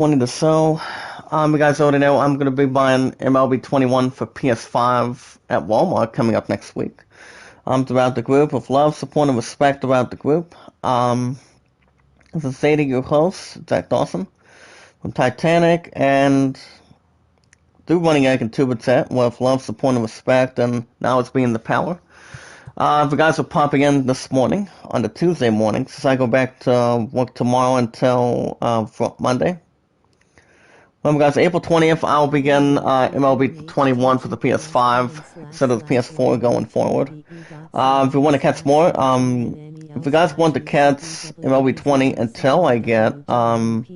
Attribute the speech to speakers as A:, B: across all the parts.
A: Wanting to sell. You guys already know I'm going to be buying MLB 21 for PS5 at Walmart coming up next week. Throughout the group with love, support, and respect throughout the group. This is Sadie, your host, Zach Dawson from Titanic, and through Running Egg and Tuba Set with love, support, and respect, and now it's being the power. The guys are popping in this morning on the Tuesday morning since I go back to work tomorrow until Monday. Remember guys, April 20th, I'll begin MLB 21 for the PS5 instead of the PS4 going forward. If you want to catch more, if you guys want to catch MLB 20 until I get MLB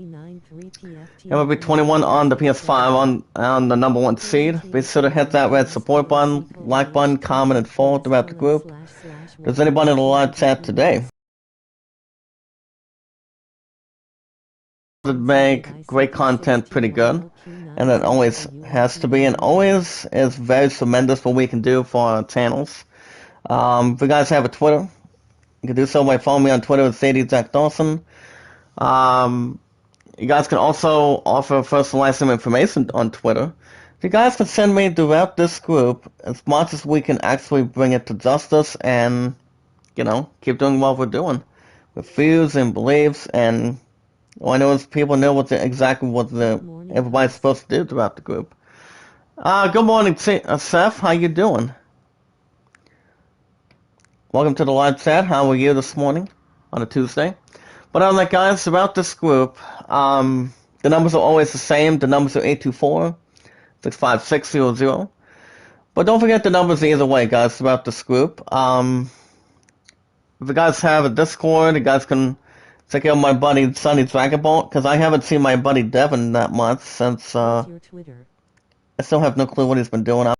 A: 21 on the PS5 on the #1 seed, be sure to hit that red support button, like button, comment, and follow throughout the group. Does anybody in the live chat today make great content pretty good, and that always has to be, and always is very tremendous what we can do for our channels. If you guys have a Twitter, you can do so by following me on Twitter with Sadie Zach Dawson. You guys can also offer personalized information on Twitter. You guys can send me throughout this group as much as we can actually bring it to justice and, keep doing what we're doing with views and beliefs, and all I know is people know exactly what everybody's supposed to do throughout the group. Good morning, Seth. How you doing? Welcome to the live chat. How are you this morning on a Tuesday? But other than that, guys, throughout this group, the numbers are always the same. The numbers are 824-65600. But don't forget the numbers either way, guys, throughout this group. If you guys have a Discord, you guys can check out my buddy Sonny Dragonbolt, because I haven't seen my buddy Devin that much since I still have no clue what he's been doing.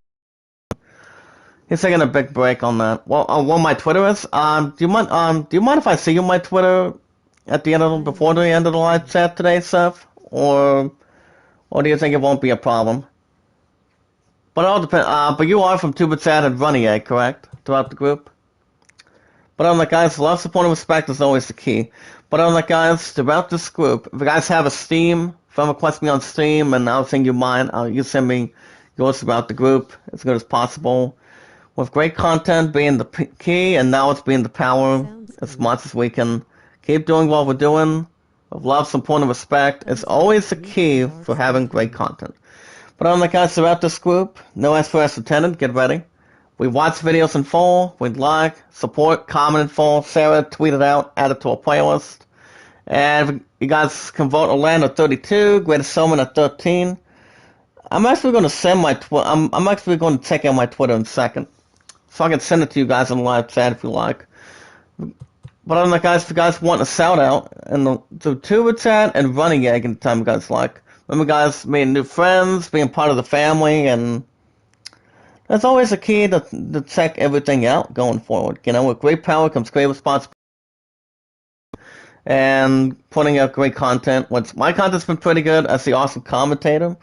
A: He's taking a big break on that. Well, what my Twitter is? Do you mind if I see you on my Twitter at the end before the end of the live chat today, Seth? Or do you think it won't be a problem? But it all depends. But you are from Tuba Chat and Running Egg, correct? Throughout the group. But on that, guys, love, support, and respect is always the key. But on that, guys, throughout this group, if you guys have a Steam, friend request me on Steam, and I'll send you mine, you send me yours throughout the group as good as possible. With great content being the key, and now it's being the power, as much as we can keep doing what we're doing, with love, support, and respect, it's always the key for having great content. But on that, guys, throughout this group, no S for S attendant, get ready. We watch videos in full, we like, support, comment in full, Sarah, tweet it out, add it to a playlist. And you guys can vote Orlando 32, Greatest Showman at 13. I'm actually going to send my I'm actually going to check out my Twitter in a second, so I can send it to you guys in live chat if you like. But other than that, guys, if you guys want a shout out in the Tuba Chat and Running Egg anytime you guys like. Remember, guys, meeting new friends, being part of the family, and that's always a key to check everything out going forward. With great power comes great responsibility. And putting out great content. My content's been pretty good as the awesome commentator.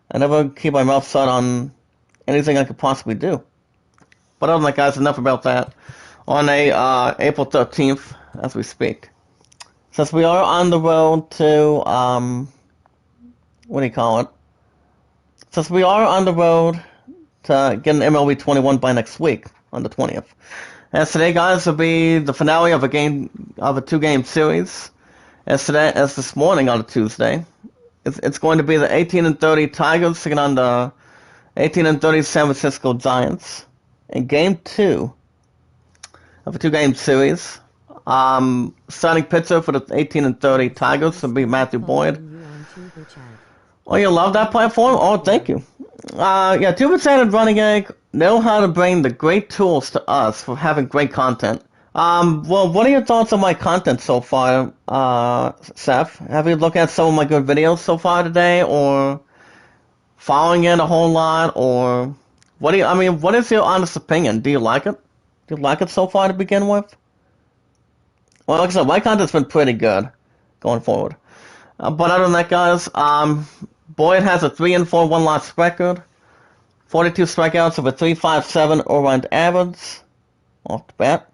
A: I never keep my mouth shut on anything I could possibly do. But other than that, guys, enough about that. On April 13th, as we speak. Since we are on the road to, Since we are on the road to get an MLB 21 by next week, on the 20th. As today, guys, will be the finale of a 2-game series. As this morning on a Tuesday, it's going to be the 18-30 Tigers taking on the 18-30 San Francisco Giants in Game 2 of a 2-game series. Starting pitcher for the 18-30 Tigers will be Matthew Boyd. Oh, you love that platform? Oh, thank you. Tuba Chat and Running Egg know how to bring the great tools to us for having great content. Well, what are your thoughts on my content so far, Seth? Have you looked at some of my good videos so far today, or following it a whole lot, or what is your honest opinion? Do you like it? Do you like it so far to begin with? Well, like I said, my content's been pretty good going forward. But other than that, guys, Boyd has a 3-4 1-loss record, 42 strikeouts of a 3.57 over average off the bat.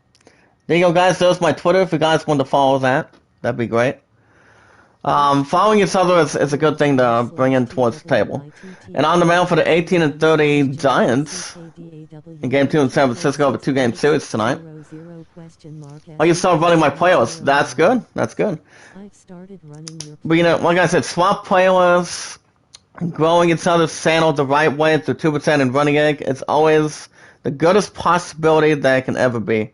A: There you go, guys. There's my Twitter. If you guys want to follow that, that'd be great. Following each other is a good thing to bring in towards the table. And on the mound for the 18-30 Giants in Game 2 in San Francisco of a 2-game series tonight. Oh, you started running my playlist. That's good. That's good. But, you know, like I said, swap playlists, growing each other's channel the right way through 2% and running egg, it's always the goodest possibility that it can ever be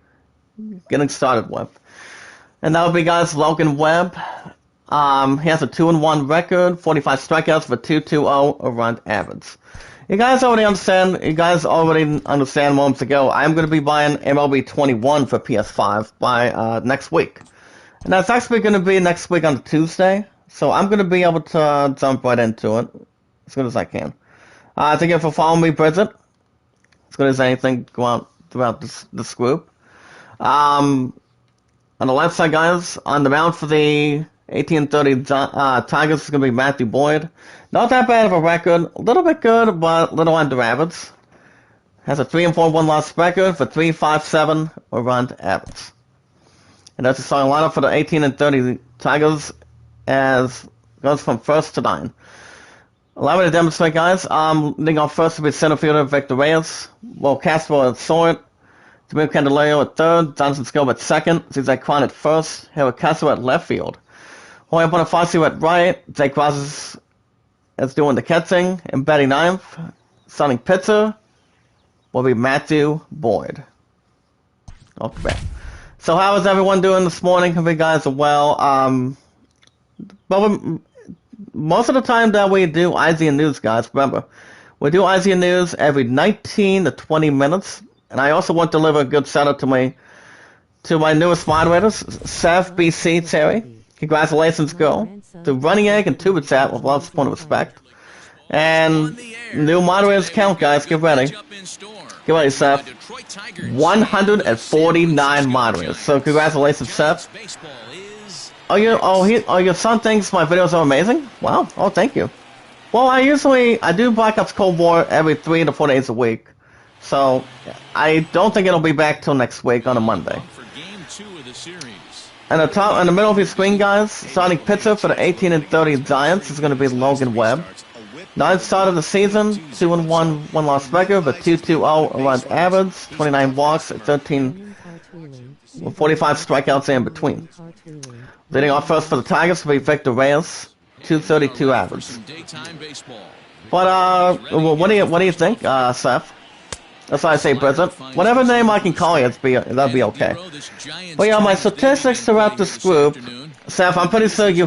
A: getting started with. And that would be, guys, Logan Webb. He has a 2-1 record, 45 strikeouts for 2.20 around average. You guys already understand moments ago, I'm going to be buying MLB 21 for PS5 by next week. And that's actually going to be next week on Tuesday. So I'm going to be able to jump right into it as good as I can. Thank you for following me, Bridget. As good as anything go out throughout this group. On the left side, guys, on the mound for the 18-30 Tigers is going to be Matthew Boyd. Not that bad of a record. A little bit good, but a little under average. Has a 3-4 1-loss record for 3.57 around average. And that's the starting lineup for the 18-30 Tigers as goes from first to 9. Allow me to demonstrate, guys. Leading off first to be center fielder Victor Reyes. Will Castro at short. Jamil Candelario at third. Johnson Skilb at second. Zizek Kwan at first. Harold Castro at left field. Jorge Bonifacio at right. Jake Rogers is doing the catching. And batting ninth, starting pitcher, will be Matthew Boyd. Okay. So how is everyone doing this morning? Hope you guys are well. But most of the time that we do IZN News, guys, remember, we do IZN News every 19 to 20 minutes. And I also want to deliver a good shout out to my newest moderators, Seth, BC, Terry. Congratulations, girl. To Running Egg and Tuba Chat with love, support, and respect. And new moderators count, guys. Get ready. Get ready, Seth. 149 moderators. So congratulations, Seth. Your son thinks my videos are amazing? Wow. Oh, thank you. Well, I do Black Ops Cold War every 3 to 4 days a week. So I don't think it'll be back till next week on a Monday. And in the middle of your screen, guys, starting pitcher for the 18-30 Giants is going to be Logan Webb. 9th start of the season, 2-1, 1-loss record, but 2.20 around average, 29 walks, 13, 45 strikeouts in between. Leading off first for the Tigers will be Victor Reyes, 2.32 average. But what do you think, Seth? That's why I say Bridget. Whatever name I can call you, that'd be okay. But yeah, my statistics throughout this group, Seth, I'm pretty sure you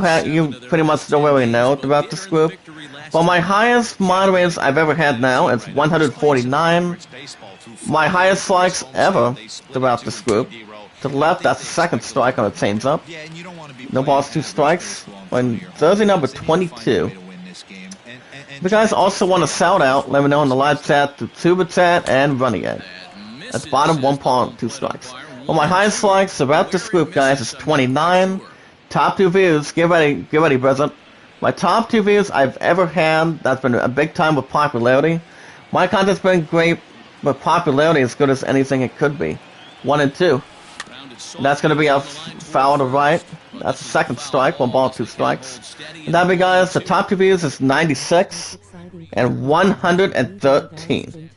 A: pretty much don't really know about this group. Well, my highest moderators I've ever had now is 149. My highest strikes ever throughout this group. To the left, that's the second strike on a changeup. No balls, 2 strikes. On jersey number 22. If you guys also want to shout out, let me know in the live chat through Tuba Chat and Running Egg. At the bottom, 1 ball, 2 strikes. Well, my highest strikes throughout this group, guys, is 29. Top 2 views. Get ready, President. My top 2 views I've ever had, that's been a big time with popularity. My content's been great, but popularity as good as anything it could be. 1 and 2. And that's going to be a foul to right. That's the second strike, 1 ball, 2 strikes. And that'll be, guys, the top 2 views is 96 and 113.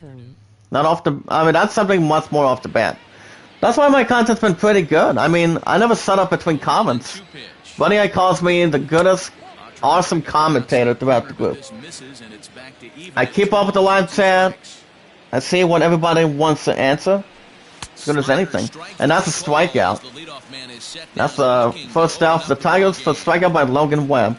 A: Not off the, that's something much more off the bat. That's why my content's been pretty good. I mean, I never set up between comments. Buddy I calls me the goodest, awesome commentator throughout the group. I keep up with the live chat. I see what everybody wants to answer. As good as anything. And that's a strikeout. That's the first out for the Tigers for strikeout by Logan Webb.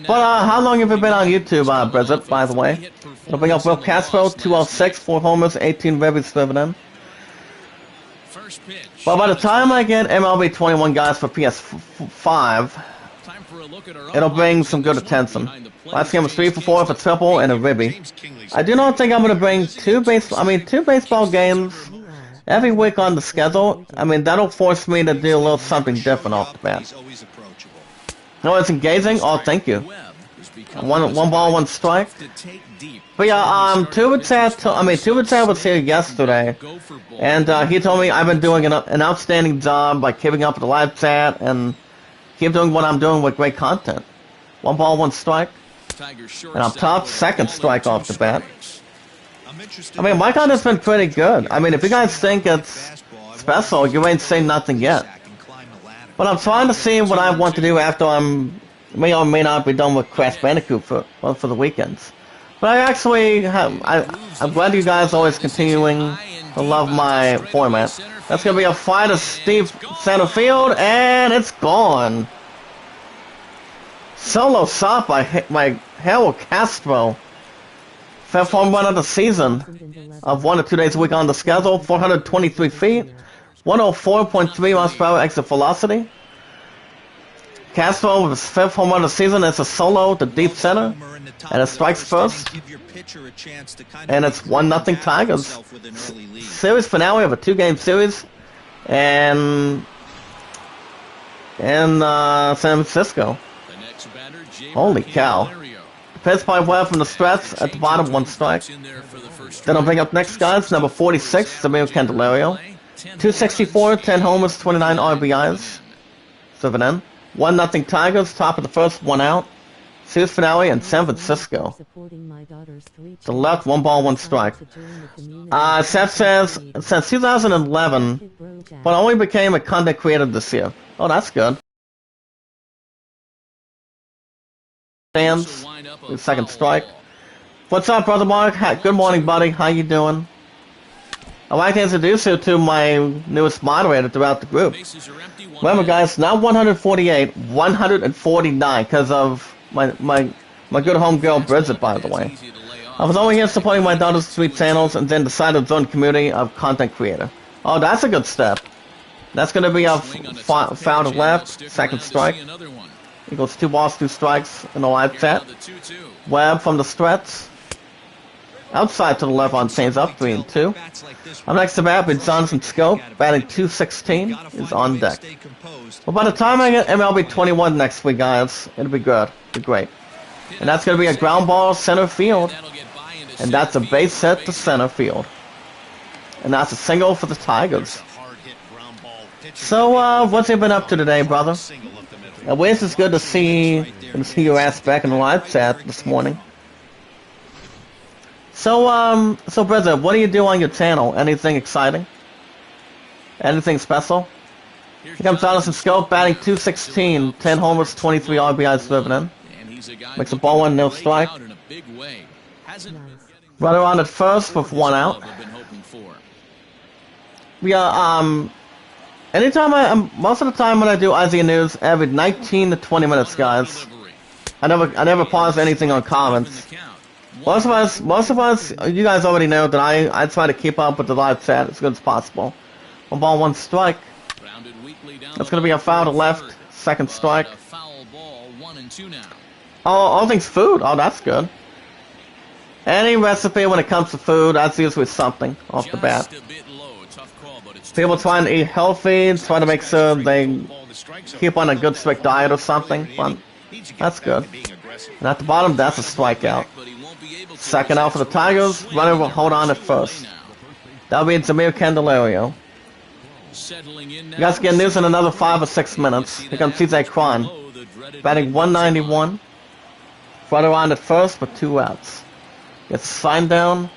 A: But how long have you been on YouTube, Bridget, by the way? It'll bring up Will Castro, 206, 4 homers, 18 ribbies driven in. But by the time I get MLB 21 guys for PS5, it'll bring some good attention. Last game was 3 for 4 for triple and a ribby. I do not think I'm going to bring two baseball games every week on the schedule. I mean, that'll force me to do a little something different off the bat. No, it's engaging. Oh, thank you. One ball, 1 strike. But yeah, Tuba was here yesterday, and he told me I've been doing an outstanding job by keeping up with the live chat and keep doing what I'm doing with great content. 1 ball, 1 strike. And I'm top, second strike off the bat. I mean, my content's been pretty good. I mean, if you guys think it's special, you ain't seen nothing yet. But I'm trying to see what I want to do after may or may not be done with Crash Bandicoot for the weekends. But I'm glad you guys are always continuing to love my format. That's going to be a fly to Steve center field, and it's gone. Solo shot by Harold Castro. 5th home run of the season of 1 to 2 days a week on the schedule. 423 feet. 104.3 miles per hour exit velocity. Castro with his 5th home run of the season. It's a solo to deep center. And it strikes first. And it's 1-0 Tigers. Series finale of a 2-game series. And in San Francisco. Holy cow. Pitch by Webb from the stretch at the bottom, 1 strike. Then I'll bring up next guys. Number 46, Samir Candelario. 264, 10 homers, 29 RBIs. 7 1-0 Tigers, top of the first, 1 out. Series finale in San Francisco. The left, 1 ball, 1 strike. Seth says, since 2011, but I only became a content creator this year. Oh, that's good. Stands, second strike. What's up, brother Mark? Good morning, buddy. How you doing? I'd like to introduce you to my newest moderator throughout the group. Remember, guys, not 148, 149, because of my good homegirl Bridget, by the way. I was only here supporting my daughter's 3 channels, and then decided to join the community of content creator. Oh, that's a good step. That's going to be a foul to left, second strike. Equals 2 balls, 2 strikes in the live chat. Webb from the stretch. Outside to the left on change up, 3-2. I'm next to bat with Jonathan Scope, batting 216, is on deck. Well, by the time I get MLB 21 next week, guys, it'll be good. It'll be great. And that's going to be a ground ball center field. And that's a base hit to center field. And that's a single for the Tigers. So, what's you been up to today, brother? Wiz, it's good to see your ass back in the live chat this morning. So brother, what do you do on your channel? Anything exciting? Anything special? Here comes Jonathan Scope, batting 216, 10 homers, 23 RBIs driven in. Makes a ball 1, no strike. Runner on at first with 1 out. Anytime most of the time when I do IZ News, every 19 to 20 minutes, guys. I never pause anything on comments. Most of us, you guys already know that I try to keep up with the live chat as good as possible. 1 ball, 1 strike. That's going to be a foul to left, second strike. Oh, all things food. Oh, that's good. Any recipe when it comes to food, that's usually something off the bat. People trying to eat healthy, trying to make sure they keep on a good strict diet or something. But that's good. And at the bottom, that's a strikeout. Second out for the Tigers. Runner will hold on at first. That'll be Samir Candelario. You guys get news in another 5 or 6 minutes. Here comes CJ Cron. Batting 191. Runner on at first with 2 outs. Gets signed down.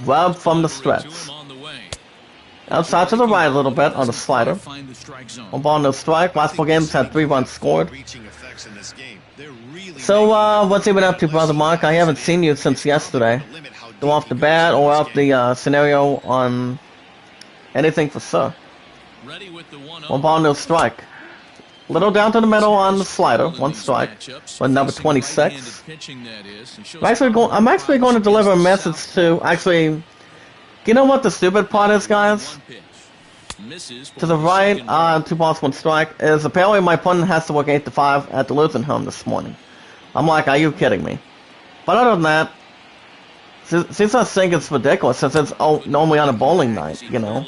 A: Webb from the stretch. Outside to the right a little bit on the slider. 1 ball, no strike. Last 4 games had 3 runs scored. So, what's he been up to, brother Mark? I haven't seen you since yesterday. Go off the bat or off the scenario on anything for sure. 1 ball, no strike. Little down to the middle on the slider, 1 strike. With number 26. I'm actually going to deliver a message to you know what the stupid part is, guys? To the right, 2 balls, 1 strike, is apparently my opponent has to work 8 to 5 at the losing home this morning. I'm like, are you kidding me? But other than that, since I think it's ridiculous, since it's normally on a bowling night, you know.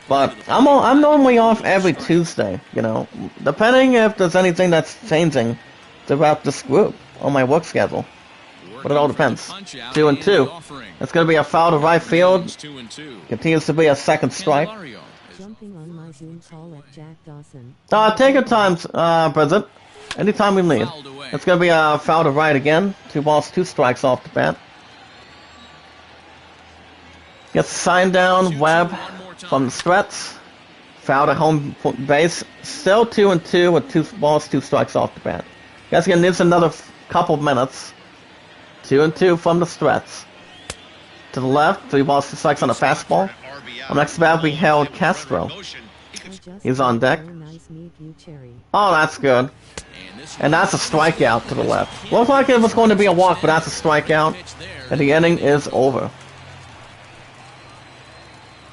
A: But I'm normally off every Tuesday, you know, depending if there's anything that's changing throughout this group on my work schedule. But it all depends. 2-2. It's going to be a foul to right field. Continues to be a second strike. Take your time, President. Anytime we need. It's going to be a foul to right again. 2 balls, 2 strikes off the bat. Gets signed down, Webb from the stretch. Foul to home base. Still 2-2 with 2 balls, 2 strikes off the bat. Guys gonna need another couple minutes. 2-2 from the stretch. To the left, 3 balls, 2 strikes on a fastball. On next bat we held Castro. He's on deck. Oh, that's good. And that's a strikeout to the left. Looks like it was going to be a walk, but that's a strikeout. And the inning is over.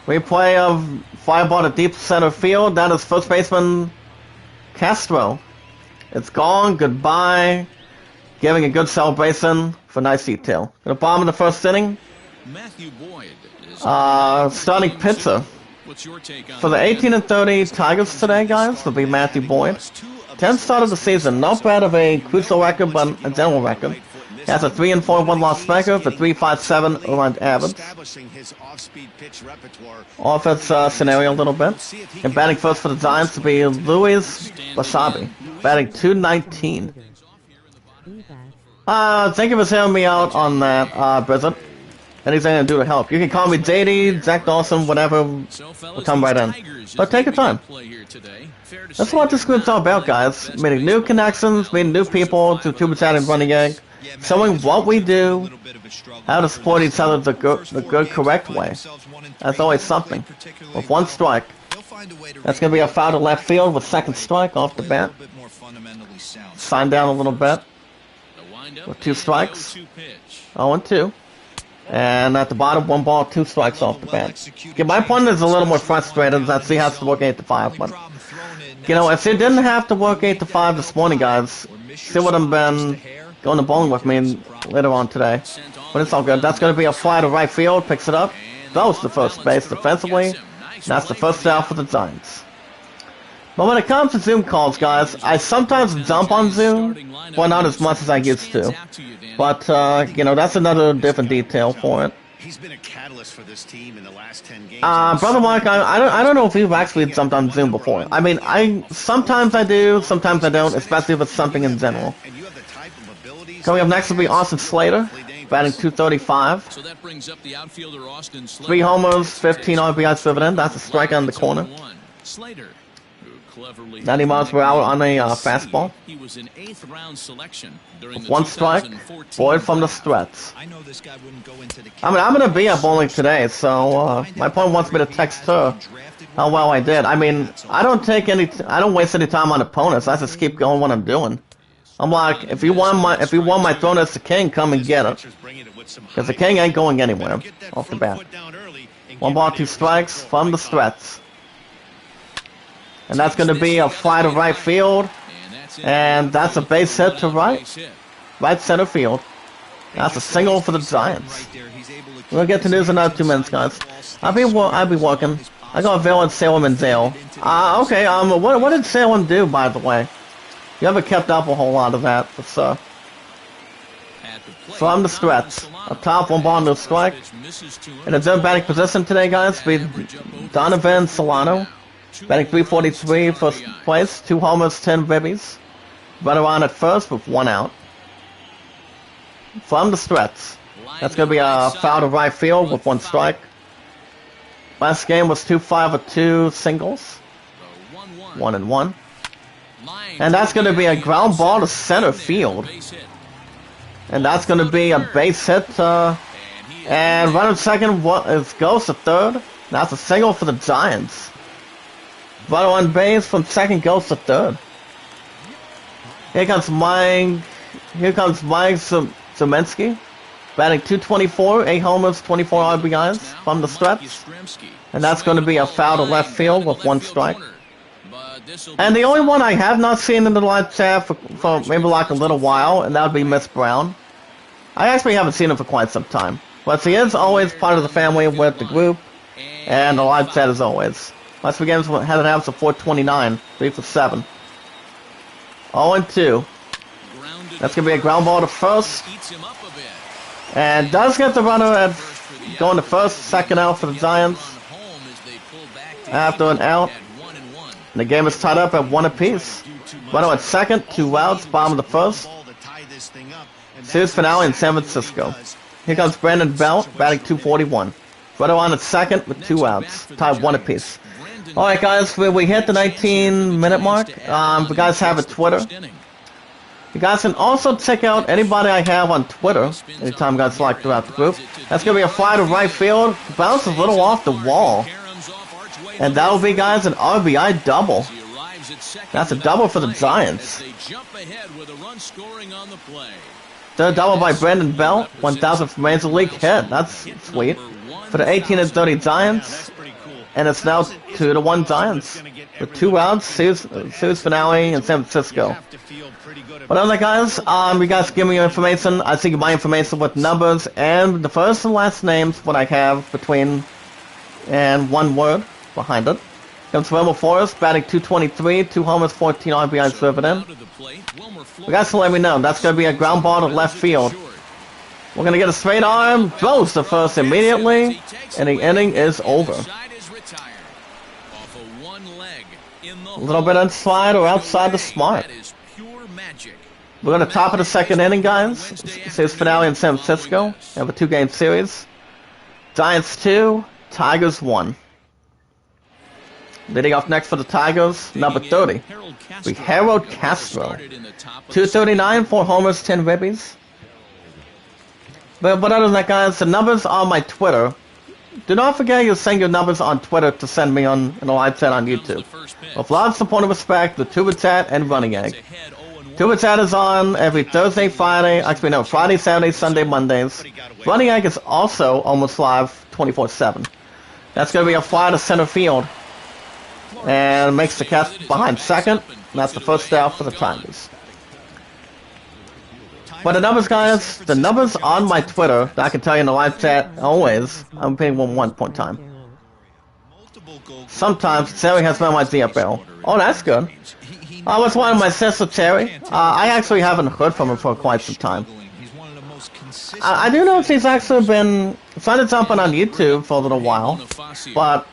A: Replay of fly ball to deep center field. That is first baseman Castro. It's gone. Goodbye. Giving a good celebration for nice detail. At the bottom of the first inning, starting pitcher for the 18-30 Tigers today, guys, will be Matthew Boyd. 10th start of the season. Not bad of a crucial record, but a general record. He has a 3-4 1-loss record for 3.57 earned average. Offense scenario a little bit. And batting first for the Giants to be Luis Wasabi. Batting .219. Thank you for hearing me out on that, Brizard. Anything I can do to help. You can call me JD, Zach Dawson, whatever. We'll come right in. But take your time. That's what this group's all about, guys. Meeting new connections, meeting new people through Tuba Chat and Running Egg. Showing what we do, how to support each other the good, correct way. That's always something. With 1 strike. That's going to be a foul to left field with 2nd strike off the bat. Sign down a little bit. With 2 strikes. 0-2. And at the bottom, 1 ball, 2 strikes off the bat. Yeah, my opponent is a little more frustrated as he has to work 8 to 5. But, you know, if he didn't have to work 8 to 5 this morning, guys, he would have been going to bowling with me later on today. But it's all good. That's going to be a fly to right field. Picks it up. Goes to first base defensively. That's the first out for the Giants. But when it comes to Zoom calls, guys, I sometimes jump on Zoom, but not as much as I used to. But, you know, that's another different detail for it.
B: He's been a catalyst for this team in the last 10 games.
A: Brother Mark, I don't know if you've actually jumped on Zoom before. I mean, sometimes I do, sometimes I don't, especially if it's something in general. Coming up next will be Austin Slater, batting .235.
C: So that brings up the outfielder Austin Slater.
A: 3 homers, 15 RBIs driven in. That's a strike on the corner.
C: Slater,
A: 90 miles per hour on a fastball.
C: He was an 8th round selection during the
A: 1 strike. Boyd from the stretch.
B: I know this guy wouldn't go into the
A: I mean, I'm going to be at bowling today, so my opponent wants me to text her how well I did. I mean, I don't waste any time on opponents. I just keep going what I'm doing. I'm like, if you want my throne as the king, come and get it. Because the king ain't going anywhere off the bat. 1 ball, 2 strikes from the stretch. And that's going to be a fly to right field. And that's a base hit to right center field. That's a single for the Giants. We'll get to news in another 2 minutes, guys. I'll be working. I got Vail and Salem and Dale. Okay, what did Salem do, by the way? You haven't kept up a whole lot of that, but, from the stretch. Up top, 1 ball, no strike. In the zone batting position today, guys, be Donovan Solano. Batting .343, first place. 2 homers, 10 ribbies. Runner on at first with 1 out. From the stretch. That's going to be a foul to right field with 1 strike. Last game was 2-5 with 2 singles. 1-1. And that's going to be a ground ball to center field. And that's going to be a base hit. And runner second goes to third. That's a single for the Giants. Runner on base from second goes to third. Here comes Mike Zemensky. Batting .224, 8 homers, 24 RBIs from the stretch. And that's going to be a foul to left field with 1 strike. And the only one I have not seen in the live chat for maybe like a little while, and that would be Miss Brown. I actually haven't seen him for quite some time. But she is always part of the family with the group, and the live chat as always. Last weekend had an average of 429, 3 for 7. 0-2. That's going to be a ground ball to first. And does get the runner at going to first, second out for the Giants. After an out. And the game is tied up at 1 apiece. Runner at second, 2 outs, bottom of the first. Series finale in San Francisco. Here comes Brandon Belt, batting .241. Runner on at second with 2 outs, tied 1 apiece. Alright guys, we hit the 19-minute mark. If you guys have a Twitter, you guys can also check out anybody I have on Twitter, anytime you guys like throughout the group. That's going to be a fly to right field, bounces a little off the wall. And that'll be, guys, an RBI double. That's a double for the Giants. Third double by Brandon Belt, 1,000th Major League hit. That's sweet. For the 18-30 Giants. And it's now 2-1 Giants. With 2 outs, series finale in San Francisco. But other guys, you guys give me your information. I think my information with numbers and the first and last names, what I have between and one word behind it. Comes Wilmer Forrest, batting .223, 2 homers, 14 RBIs driven in. You guys can let me know. That's going to be a ground ball to left field. We're going to get a straight arm, throws the first immediately, and the inning is over. A little bit inside or outside the smart. We're going to top of the second inning, guys. Series finale in San Francisco. We have a 2-game series. Giants 2, Tigers 1. Leading off next for the Tigers, number 30. We Harold Castro. 239, 4 homers, 10 ribbies. But other than that, guys, the numbers on my Twitter. Do not forget you send your numbers on Twitter to send me on in a live chat on YouTube. With love, support, and respect, the Tuba Chat and Running Egg. Tuba Chat is on every Thursday, Friday, actually no, Friday, Saturday, Sunday, Mondays. Running Egg is also almost live 24/7. That's going to be a fly to center field. And makes the catch behind second. And that's the first out for the Tigers. But the numbers, guys, the numbers on my Twitter, that I can tell you in the live chat, always, I'm paying 1 point time. Sometimes, Terry has been on my DFL. Oh, that's good. I was one of my sister, Terry. I actually haven't heard from him for quite some time. I do know he's actually been trying to jump on YouTube for a little while, but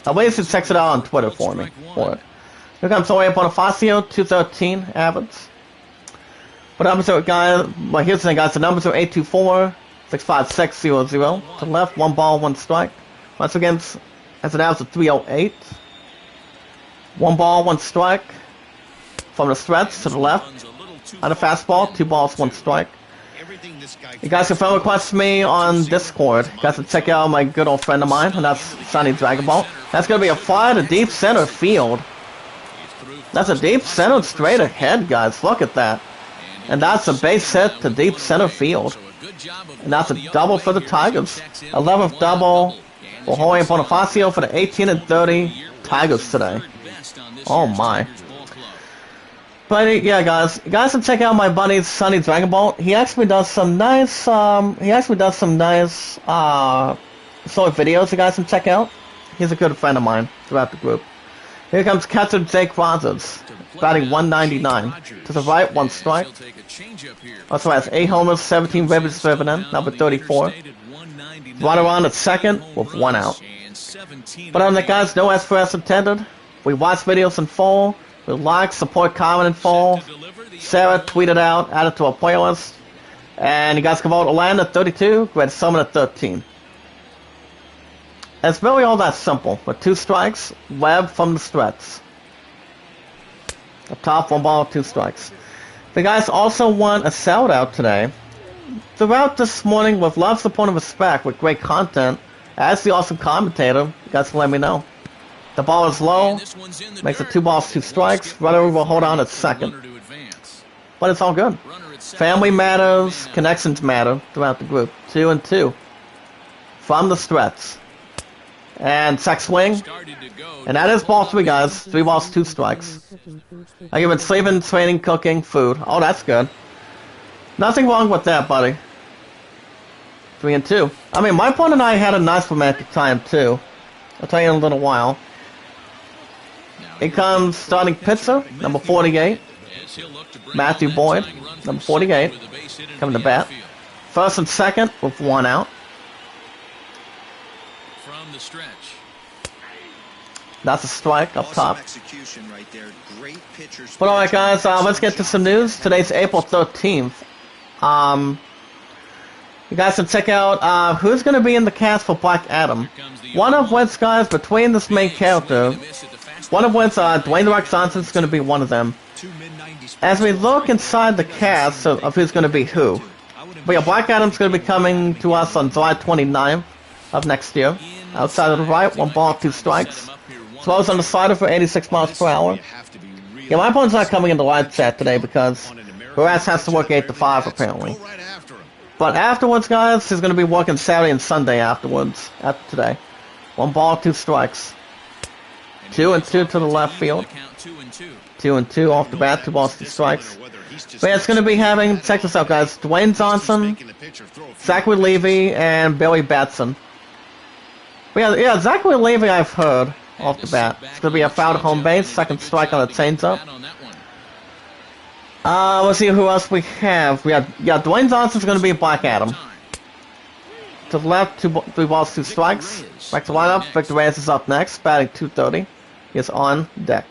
A: at least he checks it out on Twitter for me. Here comes Jorge Bonifacio, 213 average. But numbers are, guys, well, here's the thing, guys. The numbers are 824-656-00. To the left, 1 ball, 1 strike. Once again, as an average of 308. 1 ball, 1 strike. From the stretch to the left. On a fastball, 2 balls, 1 strike. You guys can friend request me on Discord. You guys can check out my good old friend of mine, and that's Sunny Dragon Ball. That's going to be a fly to deep center field. That's a deep center straight ahead, guys. Look at that. And that's a base hit to deep center field. And that's a double for the Tigers. 11th double for Jorge Bonifacio for the 18-30 Tigers today. Oh my. But yeah, guys, you guys can check out my buddy Sunny Dragon Ball. He actually does some nice, sort of videos you guys can check out. He's a good friend of mine throughout the group. Here comes catcher Jake Rogers, batting 199. To the right, 1 strike. Also has 8 homers, 17 ribbies driven in, number 34. Runner on at second with 1 out. But on the guys, no SFS intended. We watch videos in full. We like, support, comment in full. Sarah tweeted out, added to our playlist. And you guys can vote Orlando at 32, Red Summon at 13. It's really all that simple. With 2 strikes, Webb from the stretch. Up top, 1 ball, 2 strikes. The guys also won a shout-out today. Throughout this morning, with love, support, and respect, with great content, as the awesome commentator, you guys can let me know. The ball is low, makes it 2 balls, 2 strikes. Runner will hold on at second. But it's all good. Family matters, connections matter throughout the group. 2-2. From the stretch. And check swing. And that is ball 3, guys. 3 balls, 2 strikes. I give it sleeping, training, cooking, food. Oh, that's good. Nothing wrong with that, buddy. 3-2. I mean, my opponent and I had a nice romantic time, too. I'll tell you in a little while. Here comes starting pitcher, number 48. Matthew Boyd, number 48. Coming to bat. First and second with 1 out. That's a strike up
B: Awesome
A: top.
B: execution right there. Great pitcher's
A: But alright
B: pitch.
A: guys, let's get to some news. Today's April 13th. You guys can check out who's going to be in the cast for Black Adam. One of which, guys, between this main character, one of which, Dwayne The Rock Johnson's going to be one of them. As we look inside the cast of who's going to be who. But yeah, Black Adam's going to be coming to us on July 29th of next year. Outside of the right, 1 ball, 2 strikes. Throws on the slider for 86 miles per hour. Yeah, my opponent's not coming in the live chat today because Horace has to work 8 to 5 apparently. But afterwards, guys, he's going to be working Saturday and Sunday afterwards, after today. 1 ball, 2 strikes. 2 and 2 to the left field. 2 and 2 off the bat, 2 balls, 2 strikes. But yeah, it's going to be having, check this out, guys, Dwayne Johnson, Zachary Levy, and Billy Batson. But yeah, Zachary Levy I've heard off the bat. It's going to be a foul to home base, second strike on the changeup. Let's see who else we have. Yeah, Dwayne Johnson's going to be Black Adam. To the left, 3 balls, 2 strikes. Back to lineup, Victor Reyes is up next, batting .230. He is on deck.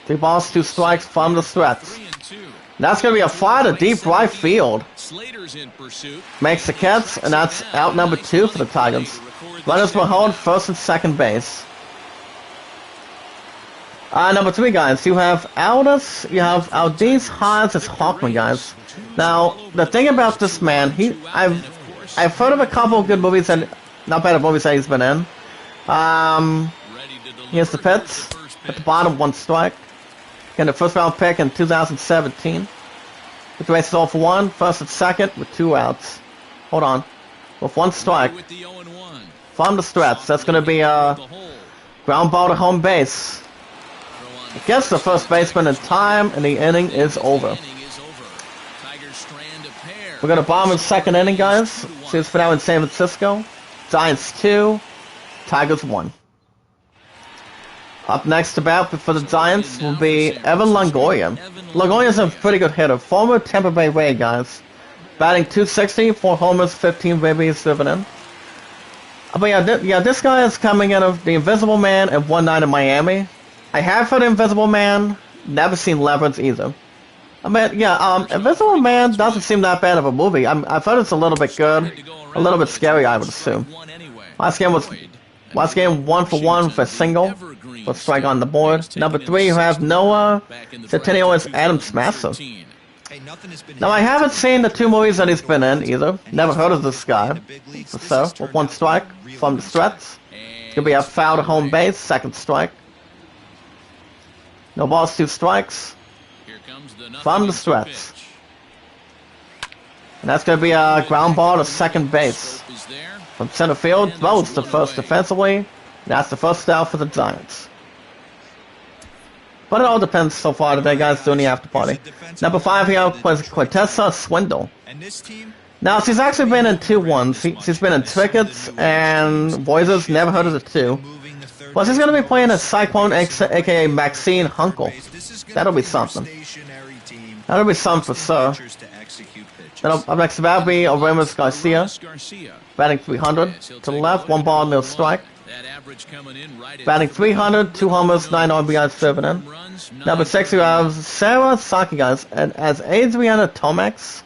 A: Three balls, 2 strikes from the stretch. That's going to be a fly to deep right field. Makes the catch, and that's out number 2 for the Tigers. Runners will hold first and second base. Number 3, guys, you have Aldis, you have Aldis Hodge as Hawkman, guys. Now, the thing about this man, I've heard of a couple of good movies, and not bad movies that he's been in. Here's the pitch. At the bottom, 1 strike. Getting the first round pick in 2017. With the races all for 1, first and second with 2 outs. Hold on. With 1 strike. From the stretch. That's going to be a ground ball to home base. It gets the first baseman in time, and the inning is over. We're going to bomb in second inning, guys. Series for now in San Francisco. Giants 2, Tigers 1. Up next to bat for the Giants will be Evan Longoria. Longoria's a pretty good hitter. Former Tampa Bay Ray, guys. Batting .260, 4 homers, 15 babies driven in. But yeah, this guy is coming out of The Invisible Man and One Night in Miami. I have heard Invisible Man, never seen Leverage either. I mean, yeah, Invisible Man doesn't seem that bad of a movie. I've heard it's a little bit good, a little bit scary, I would assume. Last game 1 for 1 for a single, with strike on the board. Number 3, you have Noah Centineo as Adam Smasher. Now, I haven't seen the 2 movies that he's been in either. Never heard of this guy. So, with 1 strike from the stretch. It's going to be a foul to home base, second strike. No balls, 2 strikes. From the stretch. And that's going to be a ground ball to second base. From center field, throws to first defensively. That's the first out for the Giants. But it all depends so far today, guys, doing the after party. Number 5 here was Quintessa Swindle. Now, she's actually been in 2 ones. She's been in Tickets and Voices, never heard of the 2. Well, she's going to be playing as Cyclone, aka Maxine Hunkel. That'll be something. That'll be something for sure. Then up next to that will be Aramis Garcia, batting .300. To the left, 1 ball, no strike. Batting .300, 2 homers, 9 RBIs driven in. Number 6, we have Sarah Saki, guys, and as Adriana Tomax.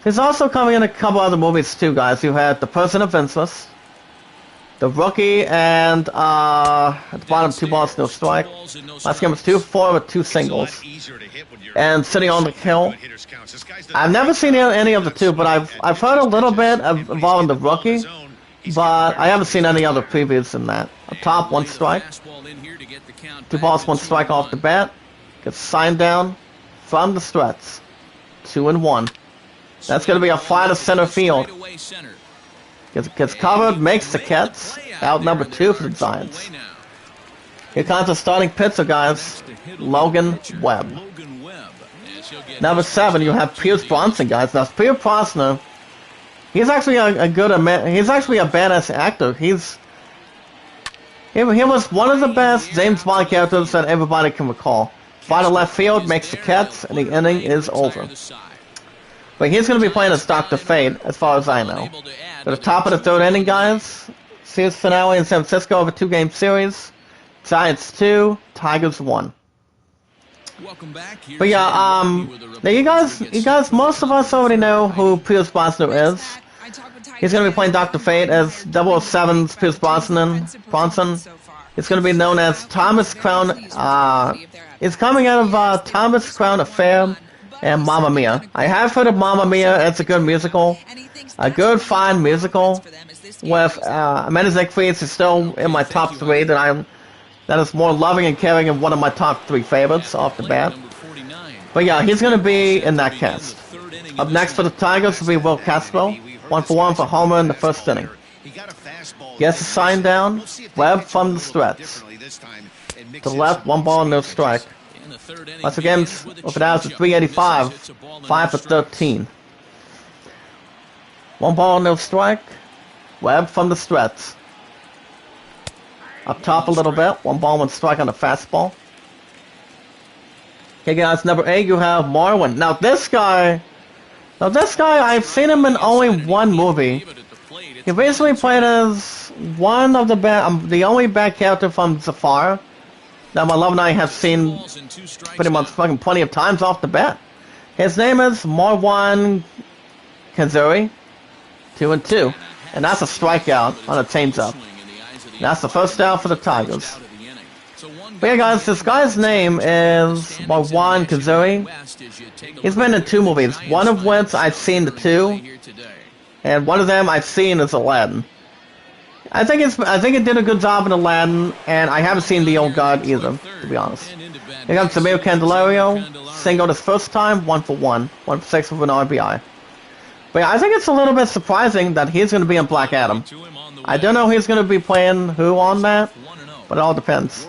A: She's also coming in a couple other movies too, guys. You had The Person of Interest, The Rookie, and at the bottom, 2 balls, no strike. Last game was 2-4 with 2 singles. And Sitting on the Hill. I've never seen any of the 2, but I've heard a little bit involving The Rookie, but I haven't seen any other previews than that. Up top, 1 strike. 2 balls, 1 strike off the bat. Gets signed down from the stretch. 2-1. That's going to be a fly to center field. Gets covered, makes the catch. Out number 2 for the Giants. Here comes the starting pitcher, guys. Logan Webb. Number 7, you have Pierce Bronson, guys. Now, Pierce Brosnan, he's actually he's actually a badass actor. He was one of the best James Bond characters that everybody can recall. Fly to left field, makes the catch, and the inning is over. But he's going to be playing as Dr. Fate, as far as I know. At the top of the third inning, guys. Series finale in San Francisco over 2-game series. Giants 2, Tigers 1. But yeah, now you guys, most of us already know who Pierce Brosnan is. He's going to be playing Dr. Fate as 007's Pierce Bronson. It's going to be known as Thomas Crown. It's coming out of Thomas Crown Affair and Mamma Mia. I have heard of Mamma Mia. It's a good musical. A good, fine musical. With Amanda Seyfried is still in my top 3 that is more loving and caring and one of my top 3 favorites off the bat. But yeah, he's going to be in that cast. Up next for the Tigers will be Will Castro. 1-for-1 for homer in the first inning. Gets a sign down. Webb from the stretch. To the left, 1 ball, no strike. Once again, with it out to 385. 5 for 13. 1 ball, no strike. Webb from the stretch. Up top a little bit. 1 ball, 1 strike on the fastball. Okay, guys, number 8, you have Marwin. Now this guy, I've seen him in only one movie. He basically played as one of the only bad character from Zafar that my love and I have seen pretty much fucking plenty of times off the bat. His name is Marwan Kazuri. 2-2. And that's a strikeout on a changeup. That's the first out for the Tigers. But yeah, guys, this guy's name is Marwan Kazuri. He's been in 2 movies, one of which I've seen the 2, and one of them I've seen is Aladdin. I think it did a good job in Aladdin, and I haven't seen The Old God either, to be honest. Here comes Samir Candelario, singled his first time, 1-for-1, 1-for-6 with an RBI. But yeah, I think it's a little bit surprising that he's going to be in Black Adam. I don't know who's going to be playing who on that, but it all depends.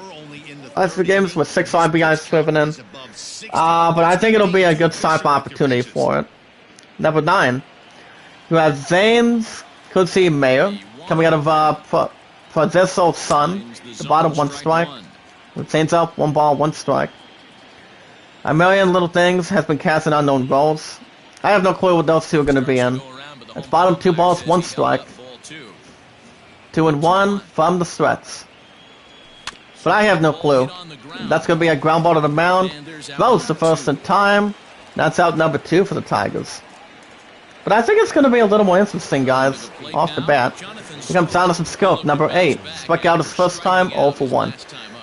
A: That's the games with 6 RBIs driven in. But I think it'll be a good type opportunity for it. Number 9, you have Zane's Kutsi Mayer coming out of Prozeso's Sun. The bottom 1 strike. With Zane's up, 1 ball, 1 strike. A Million Little Things has been cast in unknown roles. I have no clue what those 2 are going to be in. It's bottom 2 balls, 1 strike. 2-1 from the stretch. But I have no clue. That's going to be a ground ball to the mound. Throws the first in time. That's out number 2 for the Tigers. But I think it's going to be a little more interesting, guys, off the bat. Here comes Jonathan Scope, number 8. Struck out his first time, 0-for-1.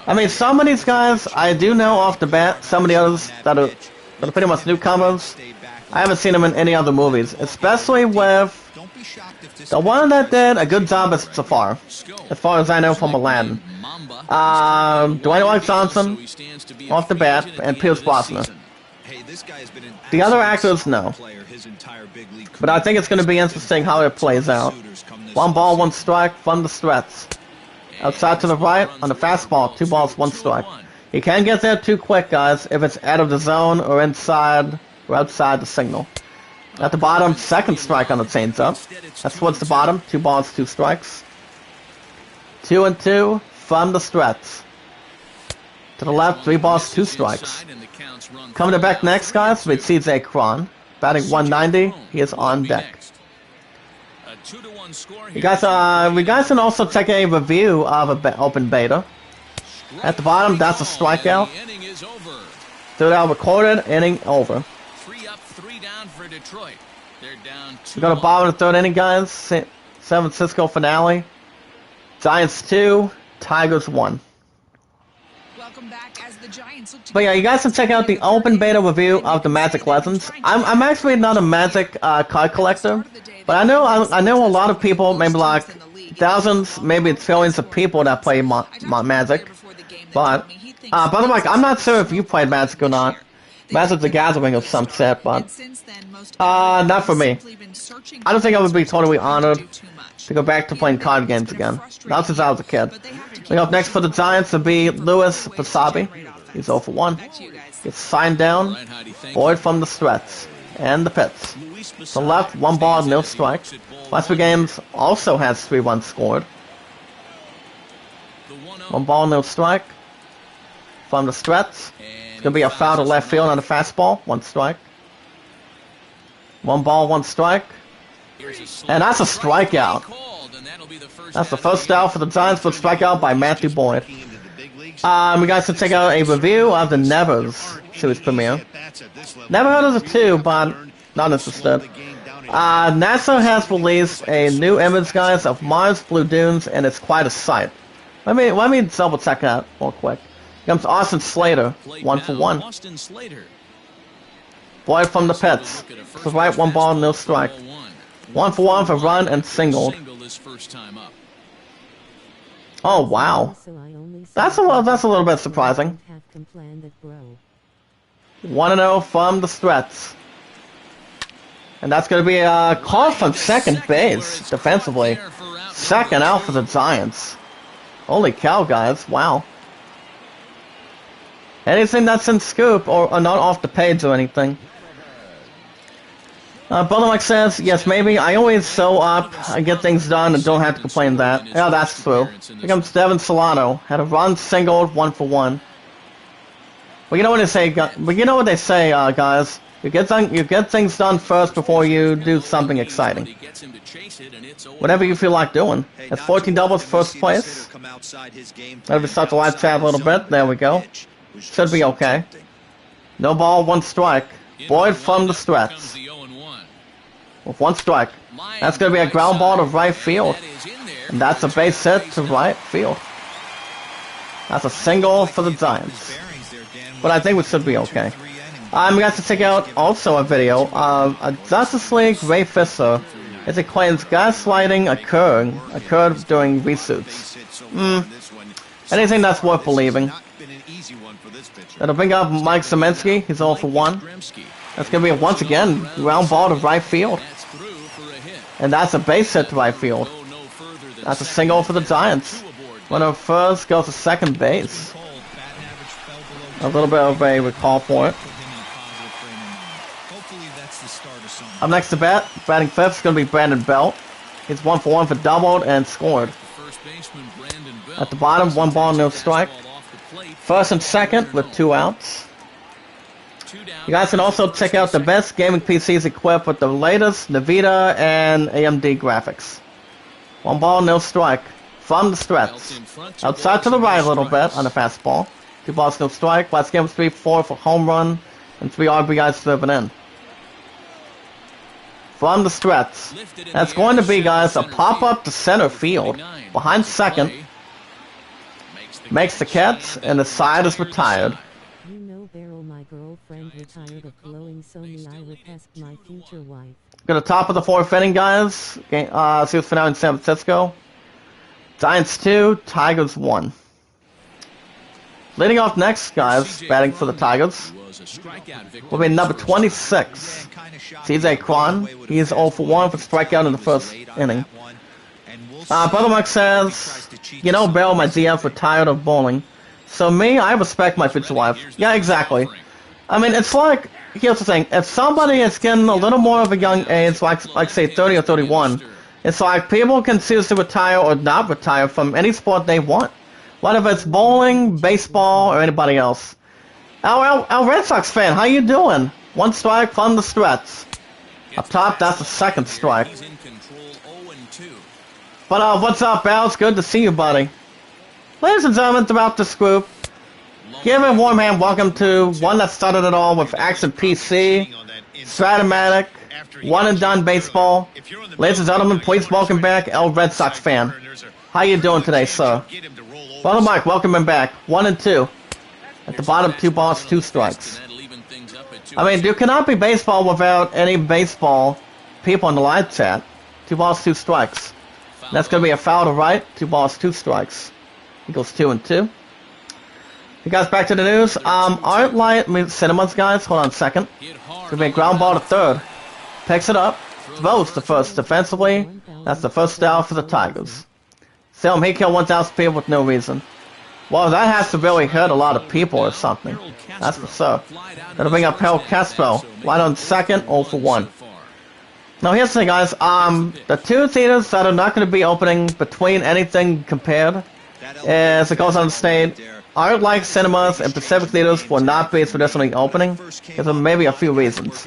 A: I mean, some of these guys I do know off the bat. Some of the others that are pretty much newcomers, I haven't seen them in any other movies. Especially with the one that did a good job as Zafar, as far as I know from Aladdin. Dwayne White Johnson, off the bat, and Pierce Brosnan. The other actors, no. But I think it's going to be interesting how it plays out. 1 ball, 1 strike from the stretch. Outside to the right, on the fastball, 2 balls, 1 strike. You can't get there too quick, guys, if it's out of the zone or inside or outside the signal. At the bottom, 2nd strike on the changeup. That's towards the bottom, 2 balls, 2 strikes. 2-2 from the stretch. To the left, 3 balls, 2 strikes. Coming back next, guys, with CJ Cron. Batting 190, he is on deck. You guys can also check a review of open beta. At the bottom, that's a strikeout. 3rd out recorded, inning over.
C: 3 up, 3 down for Detroit. They're down 2.
A: We got a bottom of the 3rd inning, guys. San Francisco finale. Giants 2, Tigers 1. But yeah, you guys can check out the open beta review of the Magic Legends. I'm actually not a Magic card collector, but I know a lot of people, maybe like thousands, maybe trillions of people that play Magic. But by the way, I'm not sure if you played Magic or not. Magic the Gathering of some set, but not for me. I don't think I would be totally honored to go back to playing card games again. Not since I was a kid. Up next for the Giants will be Louis Wasabi. He's 0-for-1. Gets signed down. Boyd from the stretch. And the pits. To the left, 1 ball, no strike. Last 2 games also has 3 runs scored. 1 ball, no strike. From the stretch. It's going to be a foul to left field on the fastball. 1 strike. 1 ball, 1 strike. And that's a strikeout. That's the first out for the Giants, but strikeout by Matthew Boyd. We guys should check out a review of the Nevers series premiere. Never heard of the 2, but not interested. NASA has released a new image, guys, of Mars Blue Dunes, and it's quite a sight. Let me double check that real quick. Here comes Austin Slater, 1 for 1. Boyd from the pits. To the right, 1 ball, no strike. 1 for 1 for run and singled. Oh wow, that's a little bit surprising. 1-0 from the Strets, and that's going to be a call from second base defensively. Second out for the Giants. Holy cow, guys! Wow. Anything that's in scoop or not off the page or anything. Brother Mike says, yes, maybe. I always sew up, I get things done, and don't have to complain that. Yeah, that's true. Here comes Devin Solano. Had a run, singled, 1 for 1. But you know what they say, guys. You get things done first before you do something exciting. Whatever you feel like doing. That's 14 doubles, first place. Let me start the live chat a little bit. There we go. Should be okay. No ball, 1 strike. Boyd from the Strets. With 1 strike. That's going to be a ground ball to right field. And that's a base hit to right field. That's a single for the Giants. But I think we should be okay. We got to check out also a video of a Justice League Ray Fisher as it claims gaslighting occurred during reshoots. Anything that's worth believing. That'll bring up Mike Zemensky. He's 0 for 1. That's going to be, once again, ground ball to right field. And that's a base hit to right field. That's a single for the Giants. Runner first goes to second base. A little bit of a recall for it. Up next to bat, batting fifth is going to be Brandon Belt. He's 1 for 1 for doubled and scored. At the bottom, 1 ball, no strike. First and second with 2 outs. You guys can also check out the best gaming PCs equipped with the latest NVIDIA and AMD graphics. 1 ball, no strike. From the Strets. Outside to the right a little bit on the fastball. 2 balls, no strike. Last game was 3-4 for home run and 3 RBIs driven in. From the Strets. That's going to be, guys, a pop-up to center field. Behind second. Makes the catch, and the side is retired.
D: You know, Beryl, my girlfriend retired of blowing so me I would ask my future wife.
A: Go to top of the 4th inning, guys. Series finale in San Francisco. Giants 2, Tigers 1. Leading off next, guys, batting for the Tigers, will be number 26, TJ Kwan. He is 0 for 1 for strikeout in the first inning. Brother Mike says, you know, Beryl, my DF, retired of bowling. So me, I respect my future wife. Yeah, exactly. I mean, it's like, here's the thing. If somebody is getting a little more of a young age, like say 30 or 31, it's like people can choose to retire or not retire from any sport they want. Whether it's bowling, baseball, or anybody else. Our Red Sox fan, how you doing? 1 strike from the Strets. Up top, that's the second strike. But what's up, Al? It's good to see you, buddy. Ladies and gentlemen, throughout this group, give a warm hand welcome to one that started it all with Action PC, Stratomatic, One and Done Baseball. Ladies and gentlemen, please welcome back El Red Sox fan. How you doing today, sir? Brother Mike, welcome him back. 1 and 2. At the bottom, 2 balls, 2 strikes. I mean, you cannot be baseball without any baseball people in the live chat. 2 balls, 2 strikes. That's going to be a foul to right. 2 balls, 2 strikes. Equals 2 and 2. You guys, back to the news. Art Light Cinemas, guys. Hold on a second. It's going to be a ground ball to third. Picks it up. Throws the first defensively. That's the first down for the Tigers. Tell him he killed 1,000 people with no reason. Well, that has to really hurt a lot of people or something. That's for sure. That'll bring up Harold Castro. Right on second, 0 for 1. Now here's the thing, guys. The 2 theaters that are not going to be opening between anything compared, as it goes on the state, Art Like Cinemas and Pacific Theaters will not be traditionally opening, because of maybe a few reasons.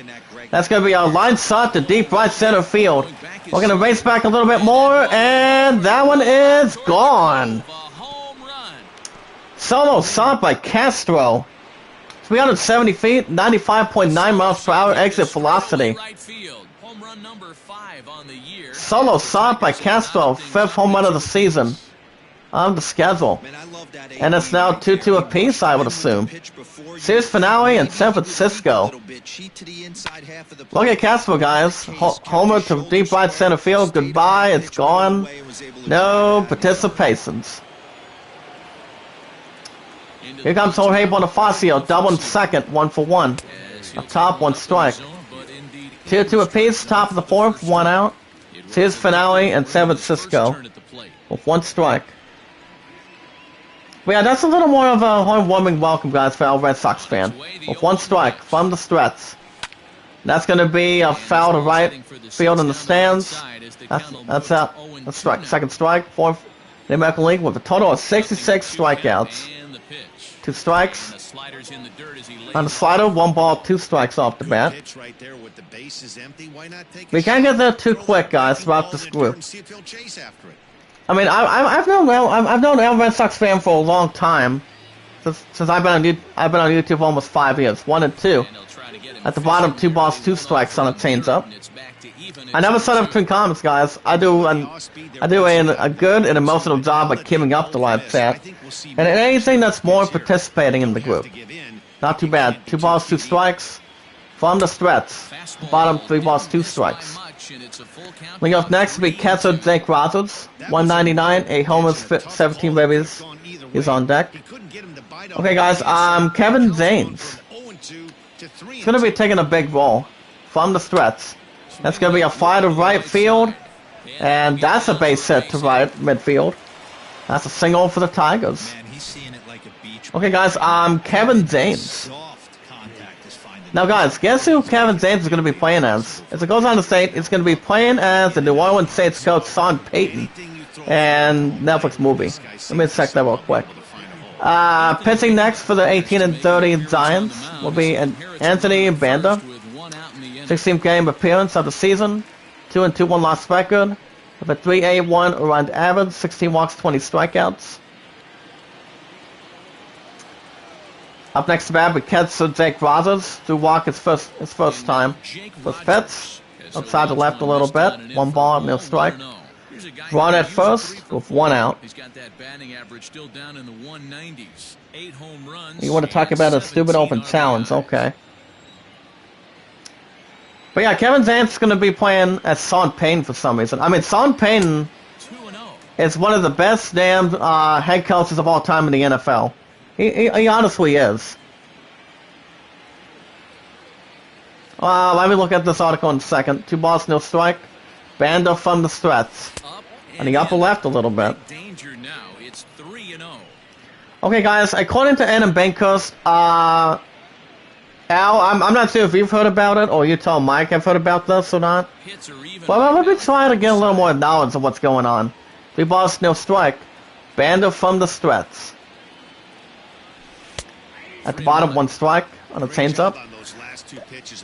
A: That's going to be a line shot to deep right center field. We're going to race back a little bit more, and that one is gone. Solo shot by Castro. 370 feet, 95.9 miles per hour exit velocity. Solo shot by Castro, 5th home run of the season. On the schedule. And it's now 2-2 apiece, I would assume. Series finale in San Francisco. Look at Castro, guys. Homer to deep right center field. Goodbye, it's gone. No participations. Here comes Jorge Bonifacio, double and second, 1 for 1. Up top, 1 strike. 2-2 apiece, top of the 4th, 1 out. Series finale in San Francisco with 1 strike. But yeah, that's a little more of a heartwarming welcome, guys, for our Red Sox fan. With 1 strike from the stretch. That's going to be a foul to right field in the stands. That's a strike. 2nd strike, 4th in the American League with a total of 66 strikeouts. 2 strikes. On the slider, 1 ball, 2 strikes off the bat. We can't get there too quick, guys, throughout this group. I mean, I've known a Red Sox fan for a long time, since I've been on YouTube for almost 5 years. 1 and 2. At the bottom, 2 balls, 2 strikes on a changeup. I never set up between comments, guys. I do a good and emotional job at keeping up the live chat, and anything that's more participating in the group. Not too bad. 2 balls, 2 strikes from the stretch. Bottom, 3 balls, 2 strikes. Leading off next will be catcher Jake Rogers, 199, a homers, 17 ribbies. He's on deck. Okay, guys. Kevin James. He's gonna be taking a big role from the stretch. That's going to be a fly to right field, and that's a base hit to right midfield. That's a single for the Tigers. Okay, guys, Kevin James. Now, guys, guess who Kevin James is going to be playing as? As it goes on to state, it's going to be playing as the New Orleans Saints coach Sean Payton and Netflix movie. Let me check that real quick. Pitching next for the 18 and 30 Giants will be Anthony Banda. 16th game appearance of the season, 2-2 1-loss record, with a 3.81 around average, 16 walks, 20 strikeouts. Up next to bat, we catch Jake Rogers to walk his first time. First pitch, outside the left a little bit, 1 ball, no strike. Run at first with 1 out. You want to talk about a stupid open challenge? Okay. But yeah, Kevin James is going to be playing as Sean Payton for some reason. I mean, Sean Payton is one of the best damn head coaches of all time in the NFL. He honestly is. Let me look at this article in a second. 2 balls, no strike. Banda from the stretch. On the upper left a little bit. Okay, guys, according to Adam Bankhurst, Al, I'm not sure if you've heard about it, or you tell Mike I've heard about this or not. Well, let me try to get a little more knowledge of what's going on. 3 balls, no strike. Banda from the stretch. At the bottom, 1 strike on a changeup.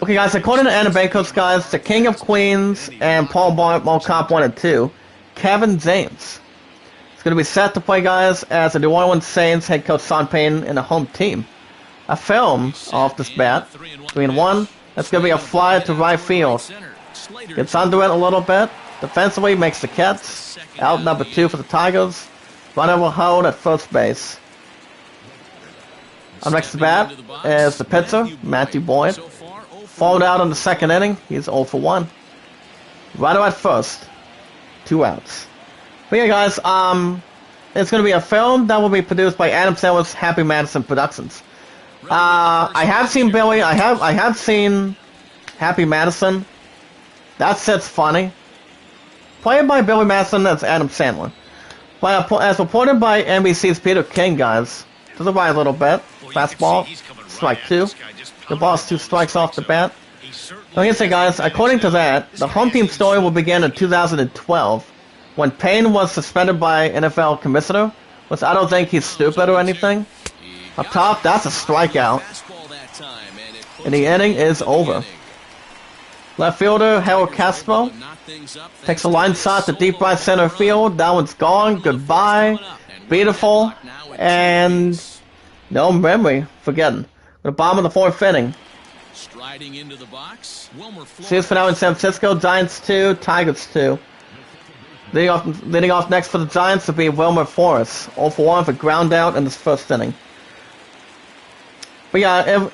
A: Okay, guys, according to Anna Bankhurst, guys, the King of Queens and Paul Cop 1 and 2, Kevin James is going to be set to play, guys, as the New Orleans Saints head coach Sean Payton in a home team. A film off this bat, 3-1. That's going to be a fly to right field. Gets under it a little bit. Defensively makes the catch. Out number 2 for the Tigers. Runner will hold at first base. Up next to bat is the pitcher, Matthew Boyd. Fouled out in the 2nd inning. He's 0 for 1. Runner at first. 2 outs. But yeah, guys, it's going to be a film that will be produced by Adam Sandler's Happy Madison Productions. I have seen Billy. I have seen Happy Madison. That shit's funny. Played by Billy Madison, that's Adam Sandler. But as reported by NBC's Peter King, guys, to the right a little bit. Fastball, strike 2. The ball's 2 strikes off the bat. Like I say, guys, according to that, the home team story will begin in 2012, when Payne was suspended by NFL commissioner, which I don't think he's stupid or anything. Up top, that's a strikeout. And the inning is over. Left fielder Harold Castro takes a line shot to deep right center field. That one's gone. Goodbye. Beautiful. And no memory. Forgetting. The bottom of the fourth inning.
C: Striding into the box,
A: Series finale in San Francisco. Giants 2, Tigers 2. Leading off next for the Giants will be Wilmer Forrest. 0 for 1 for ground out in this first inning. But yeah,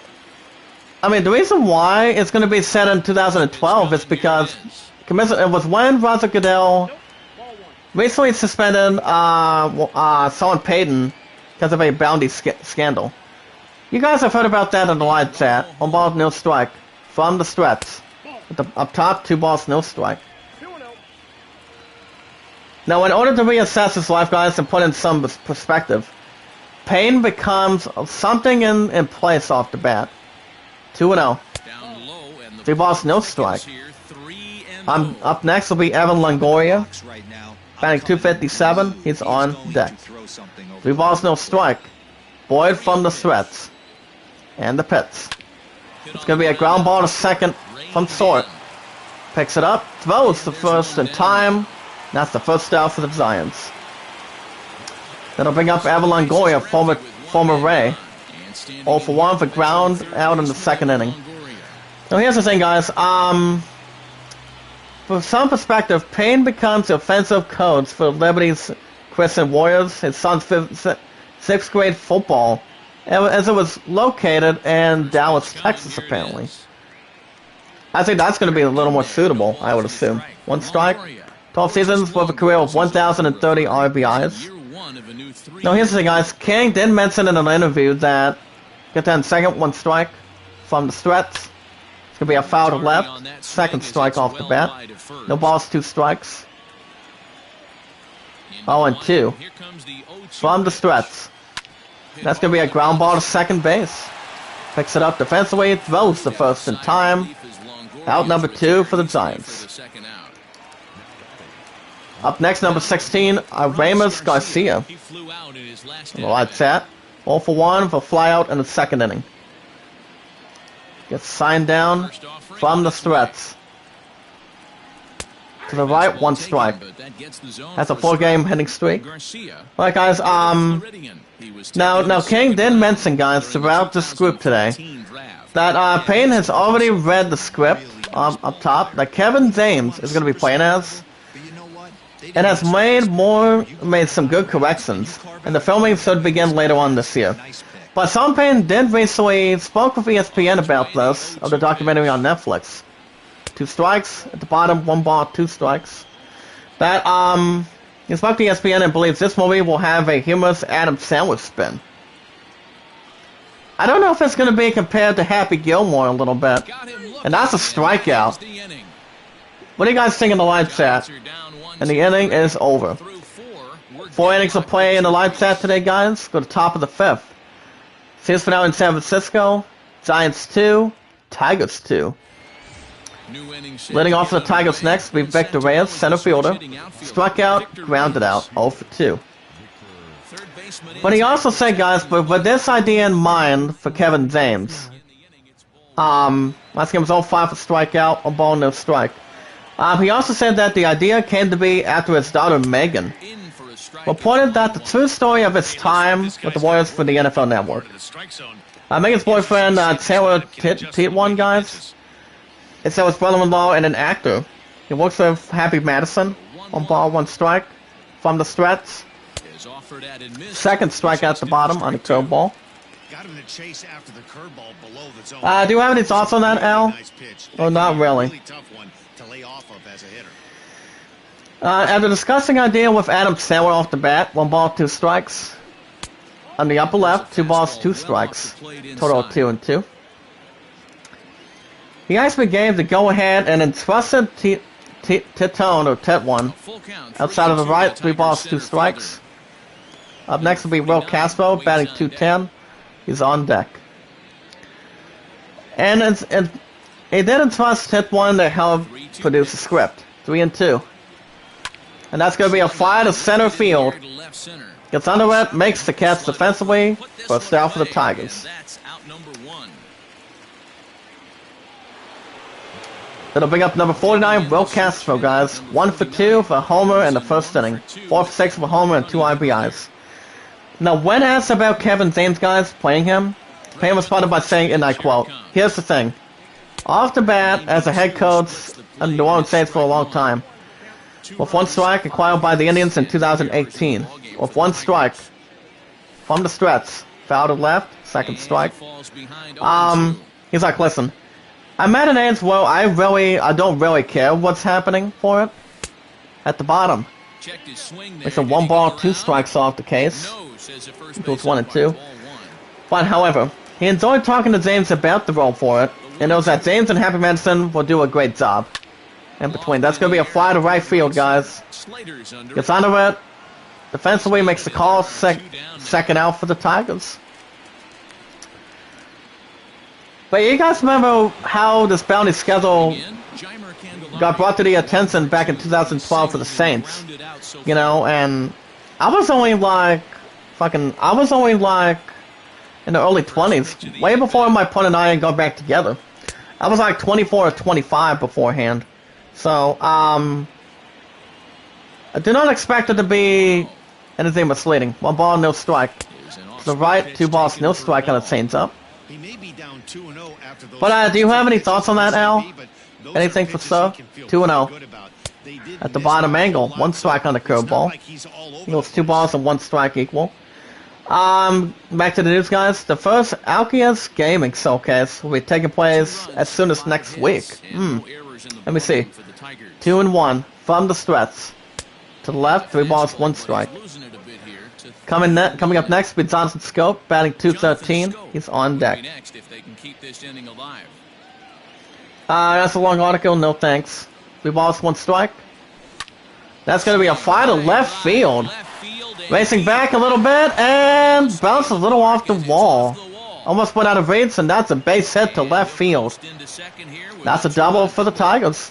A: the reason why it's going to be set in 2012 is because it was when Roger Goodell recently suspended Sean Payton because of a bounty scandal. You guys have heard about that in the live chat. 1 ball, no strike. From the stretch. Up top, 2 balls, no strike. Now, in order to reassess his life, guys, and put in some perspective, Payne becomes something in place off the bat. 2-0. 3 balls, no strike. Up next will be Evan Longoria. Batting .257. He's on deck. 3 balls, no strike. Boyd from the stretch. And the pits. It's going to be a ground ball to second from short. Picks it up. Throws the first in time. That's the first out for the Giants. That'll bring up Evan Longoria, former Ray. 0 for 1 for ground out in the second inning. Now here's the thing, guys. For some perspective, Payne becomes the offensive coach for Liberty's Christian Warriors, his son's 6th grade football, as it was located in Dallas, Texas, apparently. I think that's going to be a little more suitable, I would assume. 1 strike, 12 seasons with a career of 1,030 RBIs. Now here's the thing, guys. King did mention in an interview that get that in second, 1 strike from the stretch. It's going to be a foul to left, 2nd strike off the bat. No balls, 2 strikes. 0-2 from the stretch. That's going to be a ground ball to second base. Picks it up defensively, throws the first in time. Out number 2 for the Giants. Up next, number 16, Aramis Garcia. The light set. 0 for 1 for flyout in the second inning. Gets signed down from the stretch. To the right, 1 strike. That's a 4-game hitting streak. Alright, guys, now King did mention, guys, throughout this group today, that Payne has already read the script up top that Kevin James is going to be playing as, and has made some good corrections, and the filming should begin later on this year. But Sean Payne did recently spoke with ESPN about this, of the documentary on Netflix. 2 strikes at the bottom, 1 ball, 2 strikes. That he spoke to ESPN and believes this movie will have a humorous Adam Sandler spin. I don't know if it's going to be compared to Happy Gilmore a little bit, and that's a strikeout. What do you guys think in the live chat? And the inning is over. 4 innings of play in the live chat today, guys. Go to top of the 5th. Series finale in San Francisco. Giants 2, Tigers 2. Leading off for the Tigers next will be Victor Reyes, center fielder. Struck out, grounded out, 0 for 2. But he also said, guys, but with this idea in mind for Kevin James, last game was 0-5 for strikeout, 1 ball, no strike. He also said that the idea came to be after his daughter Megan reported that the true story of his time with the Warriors for the NFL Network. Megan's boyfriend, Taylor T1, guys, is his brother-in-law and an actor. He works with Happy Madison. 1 ball, 1 strike from the stretch. 2nd strike at the bottom on the curveball. Do you have any thoughts on that, Al? Or not really? After discussing idea with Adam Sandler off the bat, 1 ball, 2 strikes. On the upper left, 2 balls, 2 strikes. Total 2-2. He actually gave the go-ahead and entrusted Titone or Tet1 outside of the right, 3 balls, 2 strikes. Up next will be Will Castro, batting .210. He's on deck. And he did entrust Tet1 to help produce the script. 3-2. And that's going to be a fly to center field. Gets under it, makes the catch defensively. First out for the Tigers. That'll bring up number 49, Will Castro, guys. 1 for 2 for a homer in the first inning. 4 for 6 for a homer and 2 RBIs. Now, when asked about Kevin James, guys, playing him, Payne responded by saying, and I quote, "Here's the thing. Off the bat, as a head coach in New Orleans Saints for a long time, with 1 strike acquired by the Indians in 2018, with 1 strike from the stretch, foul to left, second strike. He's like, listen, I'm at an age where I don't really care what's happening for it. At the bottom, makes a 1 ball, 2 strikes off the case. Equals 1 and 2. But however, he enjoyed talking to James about the role for it, and knows that James and Happy Madison will do a great job. In between, that's going to be a fly to right field, guys. Gets under it. Defensively makes the call, second out for the Tigers. But you guys remember how this bounty schedule got brought to the attention back in 2012 for the Saints? You know, and I was only like in the early 20s, way before my opponent and I got back together. I was like 24 or 25 beforehand. So, I did not expect it to be anything misleading. 1 ball, no strike. To the right, 2 balls, no strike on the changeup. But do you have any thoughts on that, Al? Anything for Sir? 2-0. At the bottom angle, 1 strike on the curveball. Equals 2 balls and 1 strike equal. Back to the news, guys. The first Alkias gaming showcase will be taking place as soon as next week. Let me see. 2-1 from the stretch. To the left, 3 balls, 1 strike. Coming up next will be Jonathan Scope, batting .213. He's on deck. That's a long article, no thanks. 3 balls, 1 strike. That's going to be a fly to left field. Racing back a little bit and bounces a little off the wall. Almost went out of reach, and that's a base hit to left field. That's a double for the Tigers.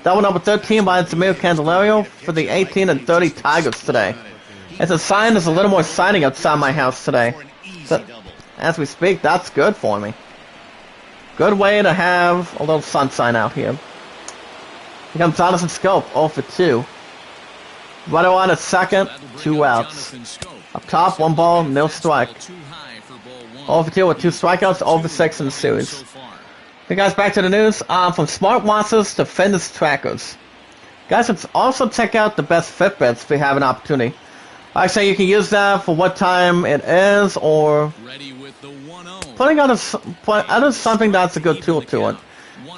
A: Double number 13 by Samir Candelario for the 18 and 30 Tigers today. It's a sign there's a little more signing outside my house today. So, as we speak, that's good for me. Good way to have a little sunshine out here. Here comes Jonathan Scope, 0 for 2. Right on at second, 2 outs. Up top, 1 ball, no strike. 0 for 2 with 2 strikeouts, 0 for 6 in the series. Okay, guys, back to the news. From smartwatches to fitness trackers. Guys, let's also check out the best Fitbits if you have an opportunity. Like I say, you can use that for what time it is, or putting out something that's a good tool to it.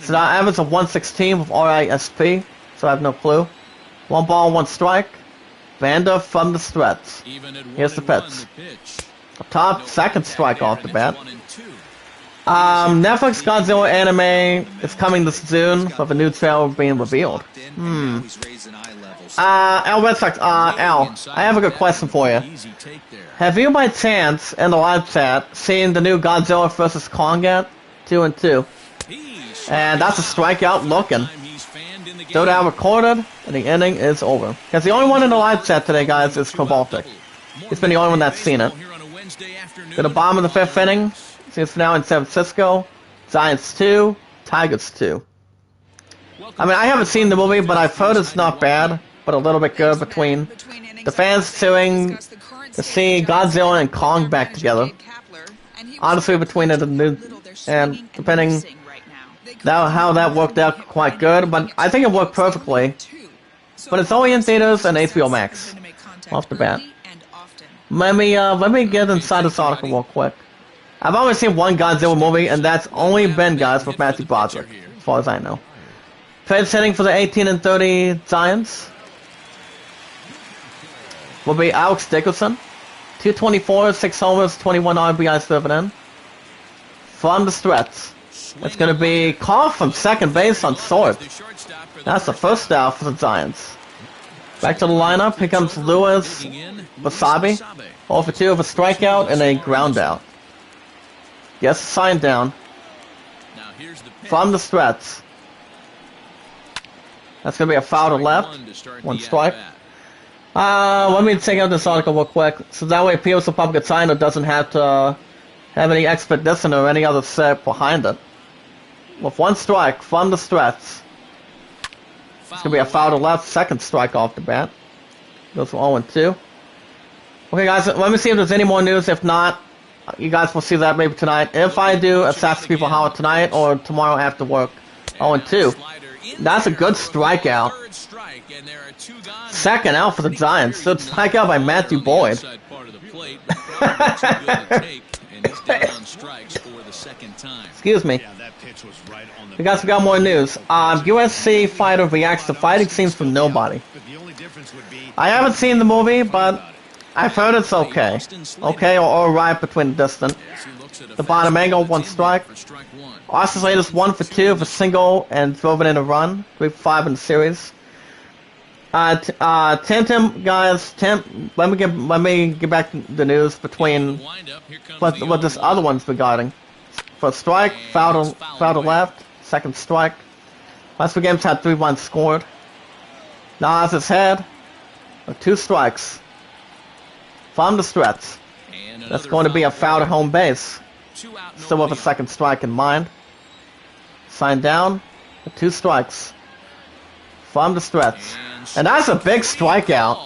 A: So now I average of 116 with RISP, so I have no clue. 1 ball, 1 strike. Vander from the stretch. Here's the pitch. Up top, second strike off the bat. Netflix Godzilla anime is coming this June with a new trailer being revealed. Al Red Sox, Al, I have a good question for you. Have you by chance in the live chat seen the new Godzilla vs. Kong yet? 2-2. And that's a strikeout looking. 3rd out recorded, and the inning is over. Because the only one in the live chat today, guys, is Kobaltic. He's been the only one that's seen it. To the bottom of the 5th inning, it's now in San Francisco. Giants 2, Tigers 2. I mean, I haven't seen the movie, but I've heard it's not bad, but a little bit good between the fans cheering to see Godzilla and Kong back together. Honestly, between it and depending how that worked out quite good, but I think it worked perfectly. But it's only in theaters and HBO Max off the bat. Let me get inside this article real quick. I've only seen 1 Godzilla movie, and that's only been, guys, with Matthew Broderick, as far as I know. Pitch hitting for the 18 and 30 Giants will be Alex Dickerson. 224, 6 homers, 21 RBIs driven in. From the stretch. It's going to be called from second base on short. That's the first out for the Giants. Back to the lineup. Here comes Luis Wasabi. 0 for 2 with a strikeout and a ground out. Gets the sign down. From the stretch. That's going to be a foul to left. 1 strike. Let me take out this article real quick. So that way appeals to public signer doesn't have to have any expedition or any other set behind it. With 1 strike from the stretch. It's gonna be a foul to left, second strike off the bat. Goes for 0-2. Okay, guys, let me see if there's any more news. If not, you guys will see that maybe tonight. If I do Assassin's Creed Valhalla tonight or tomorrow after work, 0-2. That's a good strikeout. Second out for the Giants. Good strikeout by Matthew Boyd. Excuse me. You guys, we got more news. USC fighter reacts to fighting scenes from nobody. I haven't seen the movie, but I've heard it's okay. Okay, or right between the distant. The bottom angle, 1 strike. Austin's latest 1 for 2 for single and drove it in a run. 3 for 5 in the series. Tim, guys, let me get back to the news between what this other one's regarding. First strike, foul to left, second strike. Last 2 games had 3 runs scored. Now as his head, 2 strikes. From the stretch. That's going to be a foul to home base. Still with a second strike in mind. Sign down, 2 strikes. From the stretch. And that's a big strikeout.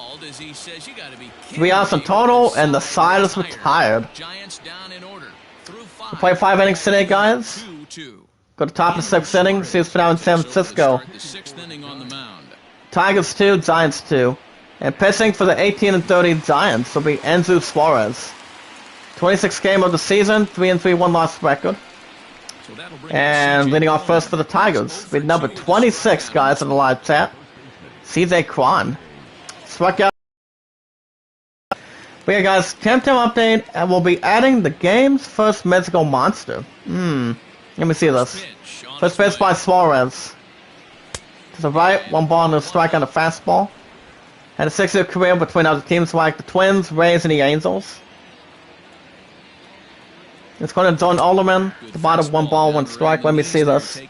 A: 3 outs in total, and the side is retired. We play 5 innings today, guys. Go to top of the 6th inning. See us for now in San Francisco. Tigers 2, Giants 2. And pitching for the 18-30 Giants will be Enzo Suarez. 26th game of the season, 3-3 1-loss record. And leading off first for the Tigers, with number 26, guys, in the live chat. CJ Cron. Struck out. But yeah, guys, Temtem update, and we'll be adding the game's first mythical monster. Let me see this. First pitch by Suarez. To the right, 1 ball, no strike on the fastball. Had a 6-year career between other teams like the Twins, Rays, and the Angels. It's going to John Ollerman. The bottom, 1 ball, 1 strike. Let me see this.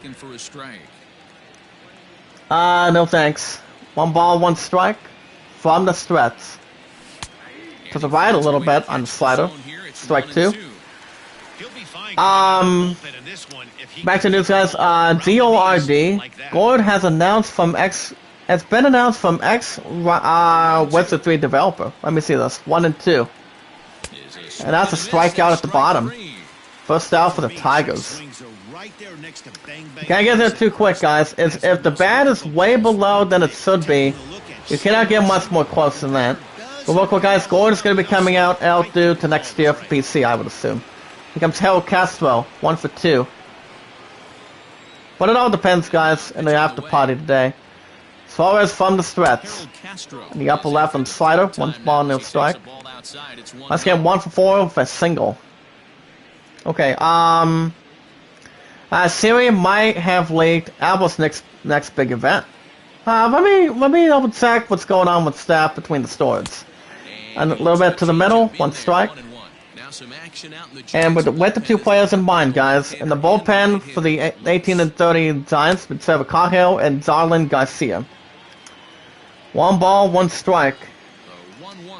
A: No thanks. 1 ball, 1 strike. From the stretch. To the right a little bit on the slider. Strike 2. Back to news, guys. DORD. Gord has announced from X. It's been announced from Wizard 3 developer. Let me see this. 1 and 2. And that's a strikeout at the bottom. First out for the Tigers. Can't get there too quick, guys. If the bat is way below than it should be, you cannot get much more close than that. But real quick, guys, Gord is going to be coming out due to next year for PC, I would assume. Here comes Harold Castro, 1 for 2. But it all depends, guys, in the after party today. Suarez from the stretch. In the upper left on the slider, 1 ball, no strike. Let's get 1 for 4 with a single. Okay, Siri might have leaked Apple's next big event. Let me double check what's going on with staff between the stores. And a little bit to the middle, 1 strike. And with the 2 players in mind, guys, in the bullpen for the 18-30 Giants, with Trevor Cahill and Darlin Garcia. 1 ball, 1 strike.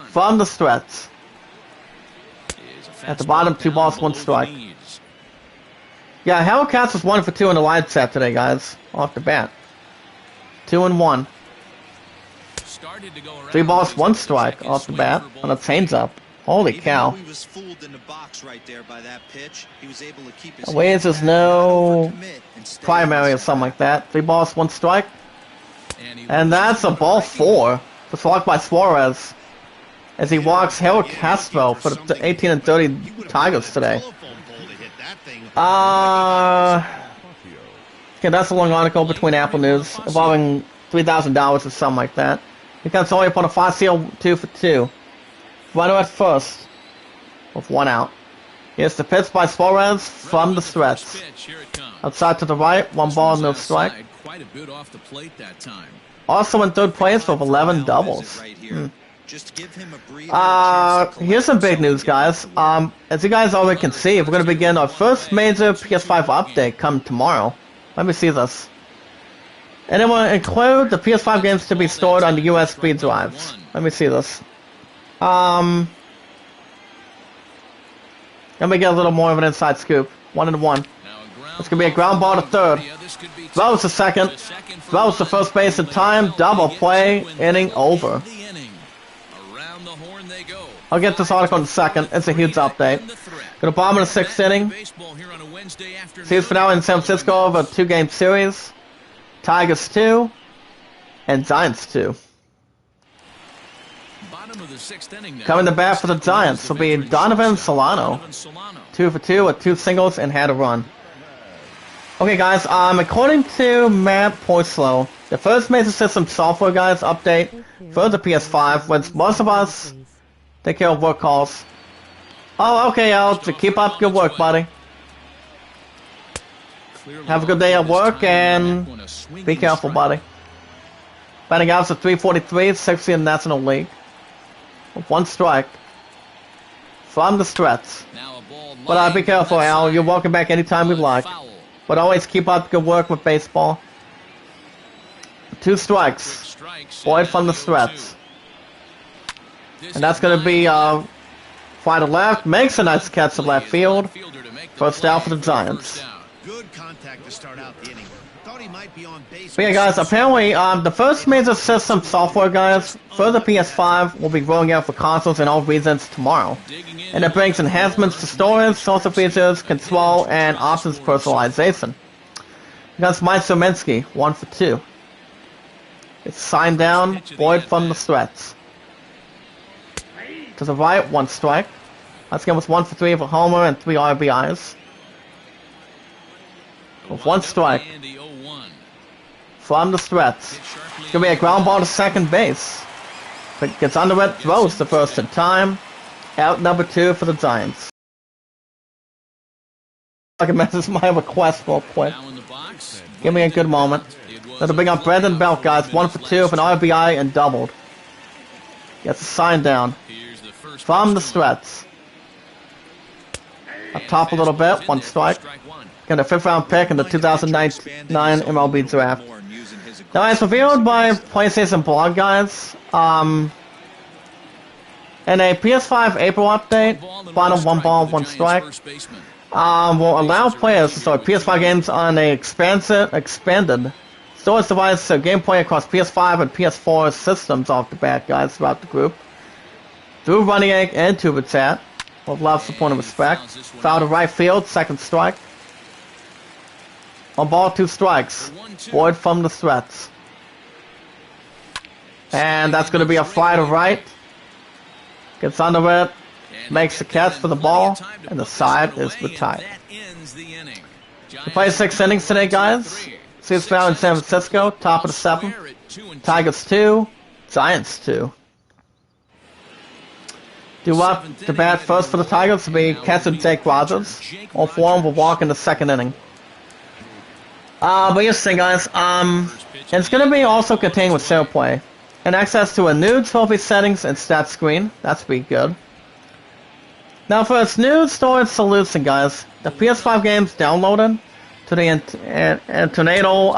A: From the stretch. At the bottom, 2 balls, 1 strike. Yeah, Harold Katz was 1 for 2 in the live set today, guys. Off the bat. 2 and 1. 3 balls, 1 strike off the bat on a changeup. Holy cow. Ways there's no primary or something like that. 3 balls, 1 strike. And that's a ball 4. It's walked by Suarez. As he walks Harold Castro for the 18-30 Tigers today. Okay, that's a long article between Apple News involving $3,000 or something like that. He comes only upon a Fossil 2 for 2. Runner at first with 1 out. Here's the pitch by Suarez from the stretch. Outside to the right, 1 ball, no strike. Also in 3rd place with 11 doubles. Here's some big news, guys. As you guys already can see, we're going to begin our first major PS5 update come tomorrow. Let me see this. And it will include the PS5 games to be stored on the USB drives. Let me see this. Let me get a little more of an inside scoop. 1 and 1. It's going to be a ground ball to third. Throws to second. Throws to first base in time. Double play. Inning over. I'll get this article in a second. It's a huge update. Go to bottom of the sixth inning. Series finale in San Francisco of a 2-game series. Tigers 2 and Giants 2. Coming to bat for the Giants will be Donovan Solano. 2 for 2 with 2 singles and had a run. Okay guys, according to Matt Porcelo, the first major system software guys update for the PS5, which most of us take care of work calls. Oh, okay, Al, to keep up good work, buddy. Have a good day at work and be careful, buddy. Batting average of 343, 60 in the National League. With 1 strike from the stretch. But be careful, Al. You're welcome back anytime you like. But always keep up good work with baseball. 2 strikes. Boyd from the stretch. And that's going to be fly to left. Makes a nice catch to left field. First out for the Giants.
B: Good contact to start out the inning. Thought he might be on base.
A: But yeah, guys, apparently the first major system software, guys, for the PS5 will be rolling out for consoles and all regions tomorrow. And it brings enhancements to storage, social features, control, and options personalization. Against Mike Szymanski, 1 for 2. It's signed down, Boyd from the stretch. To the right, 1 strike. Last game was 1 for 3 of a homer and 3 RBIs. With 1 strike. From the stretch. It's going to be a ground ball to second base. But gets under it, throws the first in time. Out number 2 for the Giants. I can message my request real quick. Give me a good moment. That'll bring up Brandon Belt, guys. 1 for 2 with an RBI and doubled. Gets a sign down. From the stretch. Up top a little bit, 1 strike. Got a 5th round pick in the 2009 MLB draft. Now, it's revealed by PlayStation Blog, guys. In a PS5 April update, final 1 ball, 1 strike, will allow players to start PS5 games on a expanded storage device, so gameplay across PS5 and PS4 systems off the bat, guys, throughout the group. Through Running Egg and Tuba Chat, with love, support, and respect. Foul to right field, 2nd strike. 1 ball, 2 strikes. Boyd from the stretch. And that's going to be a fly to right. Gets under it. Makes the catch for the ball. And the side is retired. We play 6 innings today, guys. Series found in San Francisco. Top of the 7th. Tigers 2. Giants 2. Due up to bat first for the Tigers to be catcher Jake Rogers. All 4 will walk in the 2nd inning. But here's the thing, guys. It's going to be also contained with sale play. And access to a new trophy settings and stats screen. That's pretty good. Now for its new storage solution, guys. The PS5 games downloaded to the internal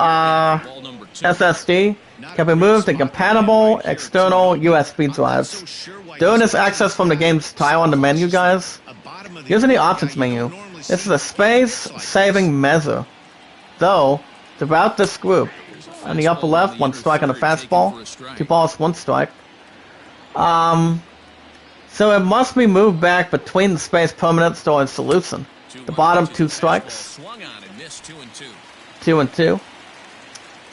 A: SSD can be moved to compatible external USB drives. Doing this access from the game's tile on the menu, guys. Using the options menu. This is a space-saving measure. Though, throughout this group, on the upper left, 1 strike on a fastball, 2 balls, 1 strike. So it must be moved back between the space permanent storage solution. The bottom, 2 strikes. 2 and 2.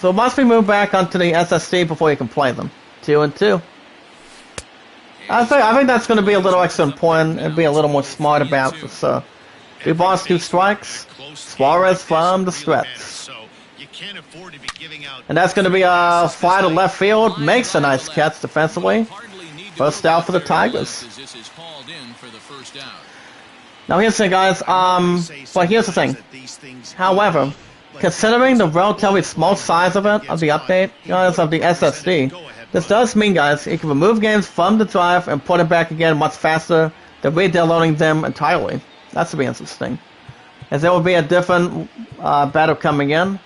A: So it must be moved back onto the SSD before you can play them. 2 and 2. I think that's going to be a little extra important and be a little more smart about this. 2 balls, 2 strikes. Suarez from the stretch. And that's going to be a fly to left field. Makes a nice catch defensively. First out for the Tigers. Now here's the thing, guys. But here's the thing. However, considering the relatively small size of it, of the update, guys, of the SSD, this does mean, guys, you can remove games from the drive and put it back again much faster than re-downloading them entirely. That's to be interesting. As there will be a different batter coming in.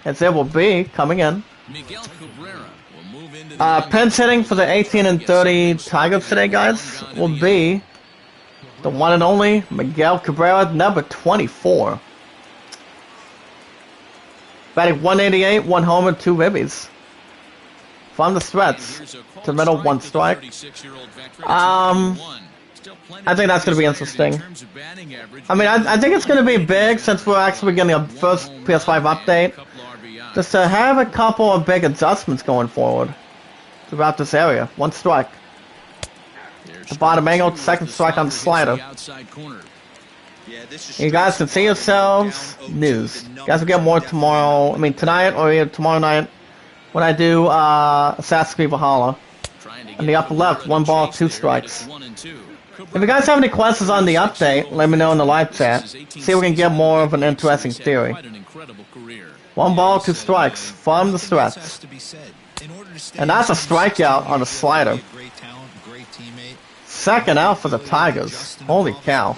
A: As there will be coming in. Pinch hitting for the 18 and 30 Tigers today, guys, will be the one and only Miguel Cabrera, number 24. Batting 188, 1 homer, 2 ribbies. From the stretch to middle, 1 strike. I think that's going to be interesting. I mean, I think it's going to be big since we're actually getting a first PS5 update. Just to have a couple of big adjustments going forward throughout this area. 1 strike. The bottom angle, 2nd strike on the slider. You guys can see yourselves. News. You guys will get more tomorrow. I mean, tonight or either tomorrow night when I do Assassin's Creed Valhalla. In the upper left, 1 ball, 2 strikes. If you guys have any questions on the update, let me know in the live chat. See if we can get more of an interesting theory. 1 ball, 2 strikes from the stretch. And that's a strikeout on the slider. 2nd out for the Tigers. Holy cow.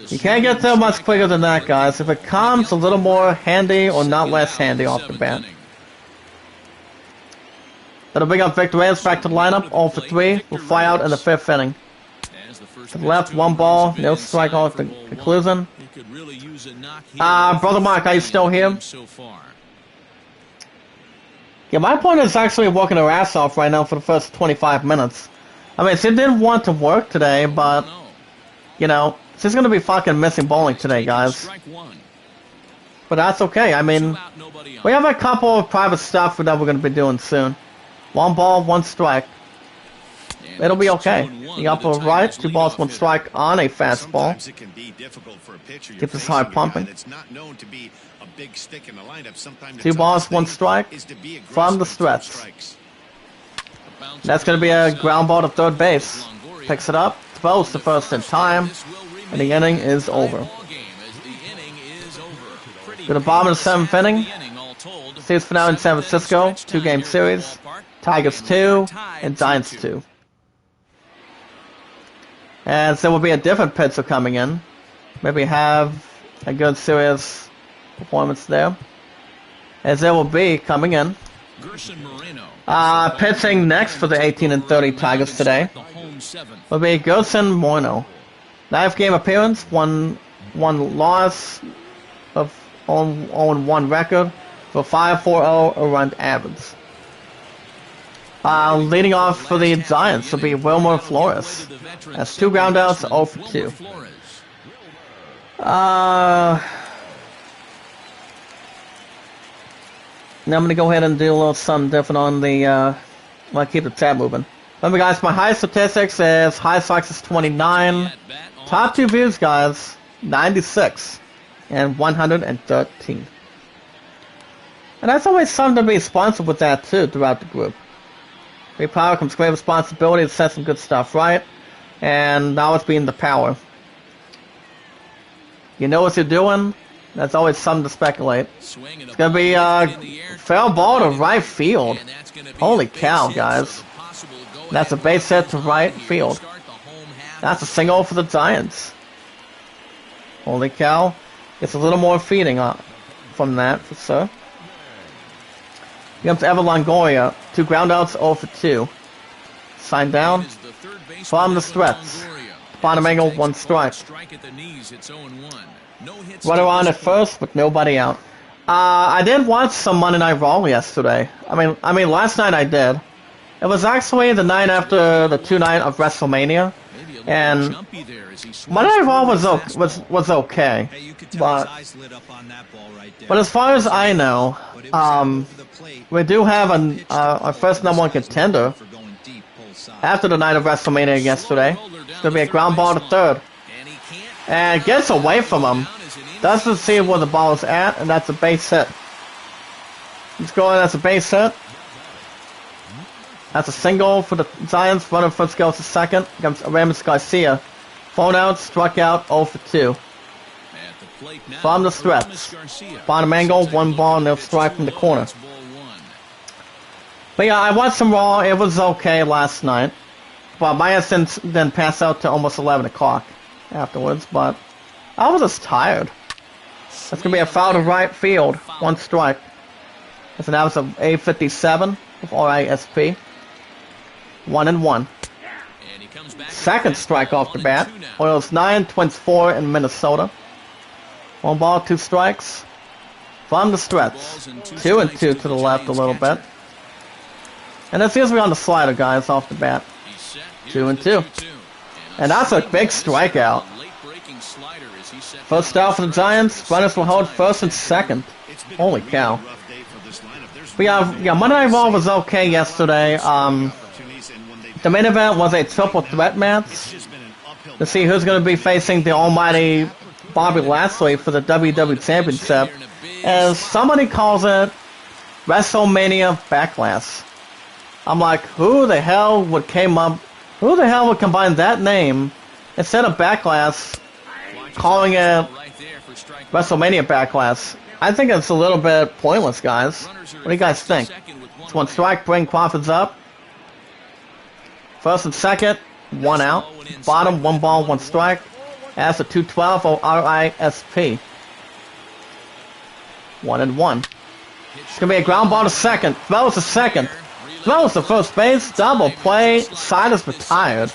A: You can't get there much quicker than that, guys. If it comes a little more handy or not less handy off the bat. That'll bring up Victor Reyes back to the lineup. 0 for 3. Will fly out in the 5th inning. To the left, 1 ball. No strike off the conclusion. Brother Mark, are you still here? Yeah, my point is actually working her ass off right now for the first 25 minutes. I mean, she didn't want to work today, but, you know, she's going to be fucking missing bowling today, guys. But that's okay. I mean, we have a couple of private stuff that we're going to be doing soon. 1 ball, 1 strike. It'll be okay. The upper right, 2 balls, 1 strike on a fastball. Keep this hard pumping. 2 balls, 1 strike from the stretch. That's going to be a ground ball to 3rd base. Picks it up, throws to 1st in time, and the inning is over. To the bottom of the 7th inning. Series finale in San Francisco, 2-game series. Tigers 2 and Giants 2. And so will be a different pitcher coming in. Maybe have a good serious performance there. As there will be coming in. Pitching next for the 18 and 30 Tigers today will be Gerson Moreno. 9th game appearance, one loss of 0-1 record for 5.40 around average. Leading off for the Giants will be Wilmer Flores. That's 2 groundouts, 0 for 2. Now I'm going to go ahead and do a little something different on the, well, keep the tab moving. Remember guys, my high statistics is high strikes is 29. Top 2 views guys, 96 and 113. And that's always something to be sponsored with that too throughout the group. Great power comes great responsibility to set some good stuff right. And now it's being the power. You know what you're doing? That's always something to speculate. It's going to be a foul ball to right field. Holy cow, guys. That's a base hit to right field. That's a single for the Giants. Holy cow. It's a little more feeding from that, for sure. Here comes Evan Longoria. 2 groundouts, 0 for 2. Sign down. From the stretch. Bottom angle, 1 strike. Runner on at first with nobody out. I did watch some Monday Night Raw yesterday. I mean, last night I did. It was actually the night after the 2 night of WrestleMania, and Monday Night Raw was okay. But as far as I know, we do have our first #1 contender after the night of WrestleMania yesterday. It's gonna be a ground ball to 3rd, and gets away from him. Doesn't see where the ball is at, and that's a base hit. He's going, that's a base hit. That's a single for the Giants. Runner first goes to 2nd. Comes Aramis Garcia. Phone out, struck out, 0 for 2. From the stretch. Bottom angle, 1 ball, no strike from the corner. But yeah, I watched some Raw. It was okay last night. But my instance then passed out to almost 11 o'clock afterwards. But I was just tired. That's going to be a foul to right field. 1 strike. That's an average of A57 with RISP. 1-1. 2nd strike off the bat. Orioles 9, Twins 4 in Minnesota. 1 ball, 2 strikes. from the stretch. 2-2 to the left a little bit. And that's usually on the slider, guys, off the bat. 2-2. And that's a big strikeout. First out for the Giants. Runners will hold first and second. Holy cow. But yeah, Monday Night Raw was okay yesterday. The main event was a triple threat match to see who's going to be facing the almighty Bobby Lashley for the WWE Championship. As somebody calls it WrestleMania Backlash. I'm like, who the hell would combine that name instead of Backlash, calling it WrestleMania Backlash? I think it's a little bit pointless, guys. What do you guys think? It's one strike, bring Crawford's up. First and second, one out. Bottom, 1 ball, 1 strike. As a 212 or RISP. 1-1. It's going to be a ground ball to second. Throws to second. Throws to first base. Double play. Side is retired.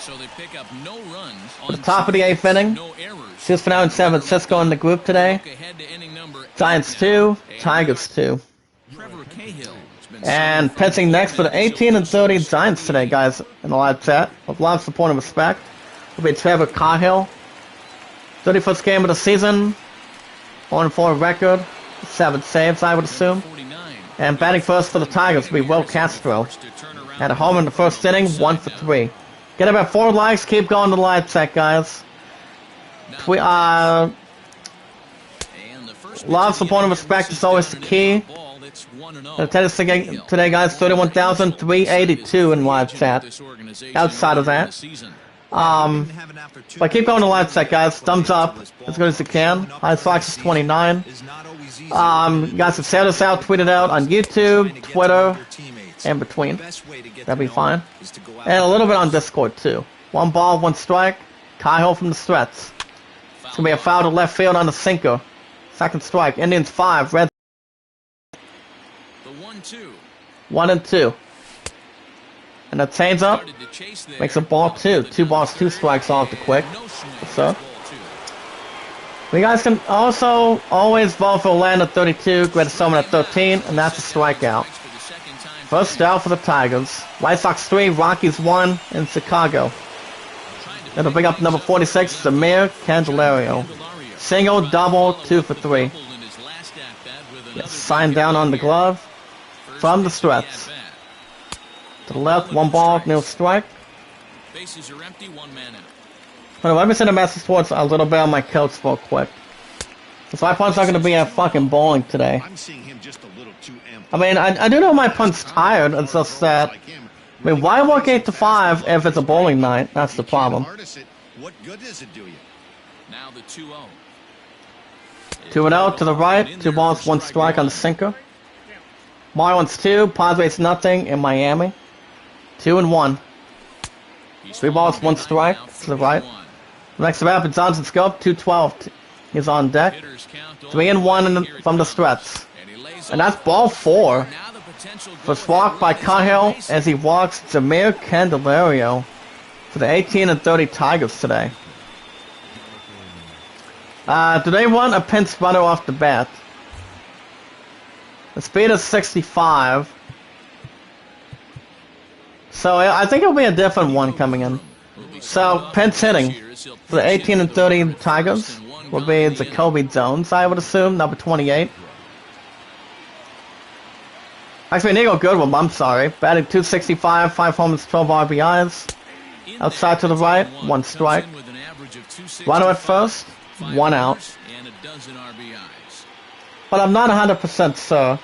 A: At the top of the 8th inning. Just for now in San Francisco in the group today. Giants 2, Tigers 2. And pitching next for the 18-30 Giants today, guys, in the live chat. With lots of support and respect. Will be Trevor Cahill. 31st game of the season. 1-4 record. 7 saves, I would assume. And batting first for the Tigers will be Will Castro. Had a home in the first inning, 1 for 3. Get about 4 likes, keep going to the live chat, guys. Love, support, and respect is always the key. The attendance today, guys, 31,382 in live chat. Outside of that. But keep going to live chat, guys. Thumbs up as good as you can. High Fox is 29. You guys can share this out, tweet it out on YouTube, Twitter, and between. That'd be fine. And a little bit on Discord, too. 1 ball, 1 strike. Cahill from the stretch. It's going to be a foul to left field on the sinker. Second strike. Indians 5. Reds 1-2. And the change up makes a ball 2. 2 balls, 2 strikes off the quick. So, you guys can also always vote for Atlanta 32, Greatest Summon at 13, and that's a strikeout. First out for the Tigers. White Sox 3, Rockies 1 in Chicago. It'll bring up number 46, Samir Candelario. Single, double, 2 for 3. Yes, sign down on the glove from the stretch. To the left, 1 ball, no strike.
C: Bases are empty, 1 man out.
A: Let me send a message towards a little bit on my coach real quick. So my punt's not going to be at fucking bowling today. I mean, I do know my punt's tired. It's just that. I mean, why work 8 to 5 if it's a bowling night? That's the problem.
B: What good does it do you?
C: Now the 2-0.
A: 2-0 to the right. 2 balls, 1 strike on the sinker. Marlins 2, Padres nothing in Miami. 2-1. 3 balls, 1 strike to the right. Next up, Johnson Scope, 212. He's on deck. 3-1 from the stretch. And that's ball 4. First walk by Cahill as he walks Samir Candelario for the 18-30 Tigers today. Do they run a pinch runner off the bat? The speed is 65. So I think it'll be a different one coming in. So pinch hitting for the 18-30 Tigers will be Jacoby Jones, I would assume, number 28. Actually, Nico Goodwin, I'm sorry. Batting 265, 5 homers, 12 RBIs. Outside to the right, 1 strike. Runner at first, 1 out. But I'm not 100% sure.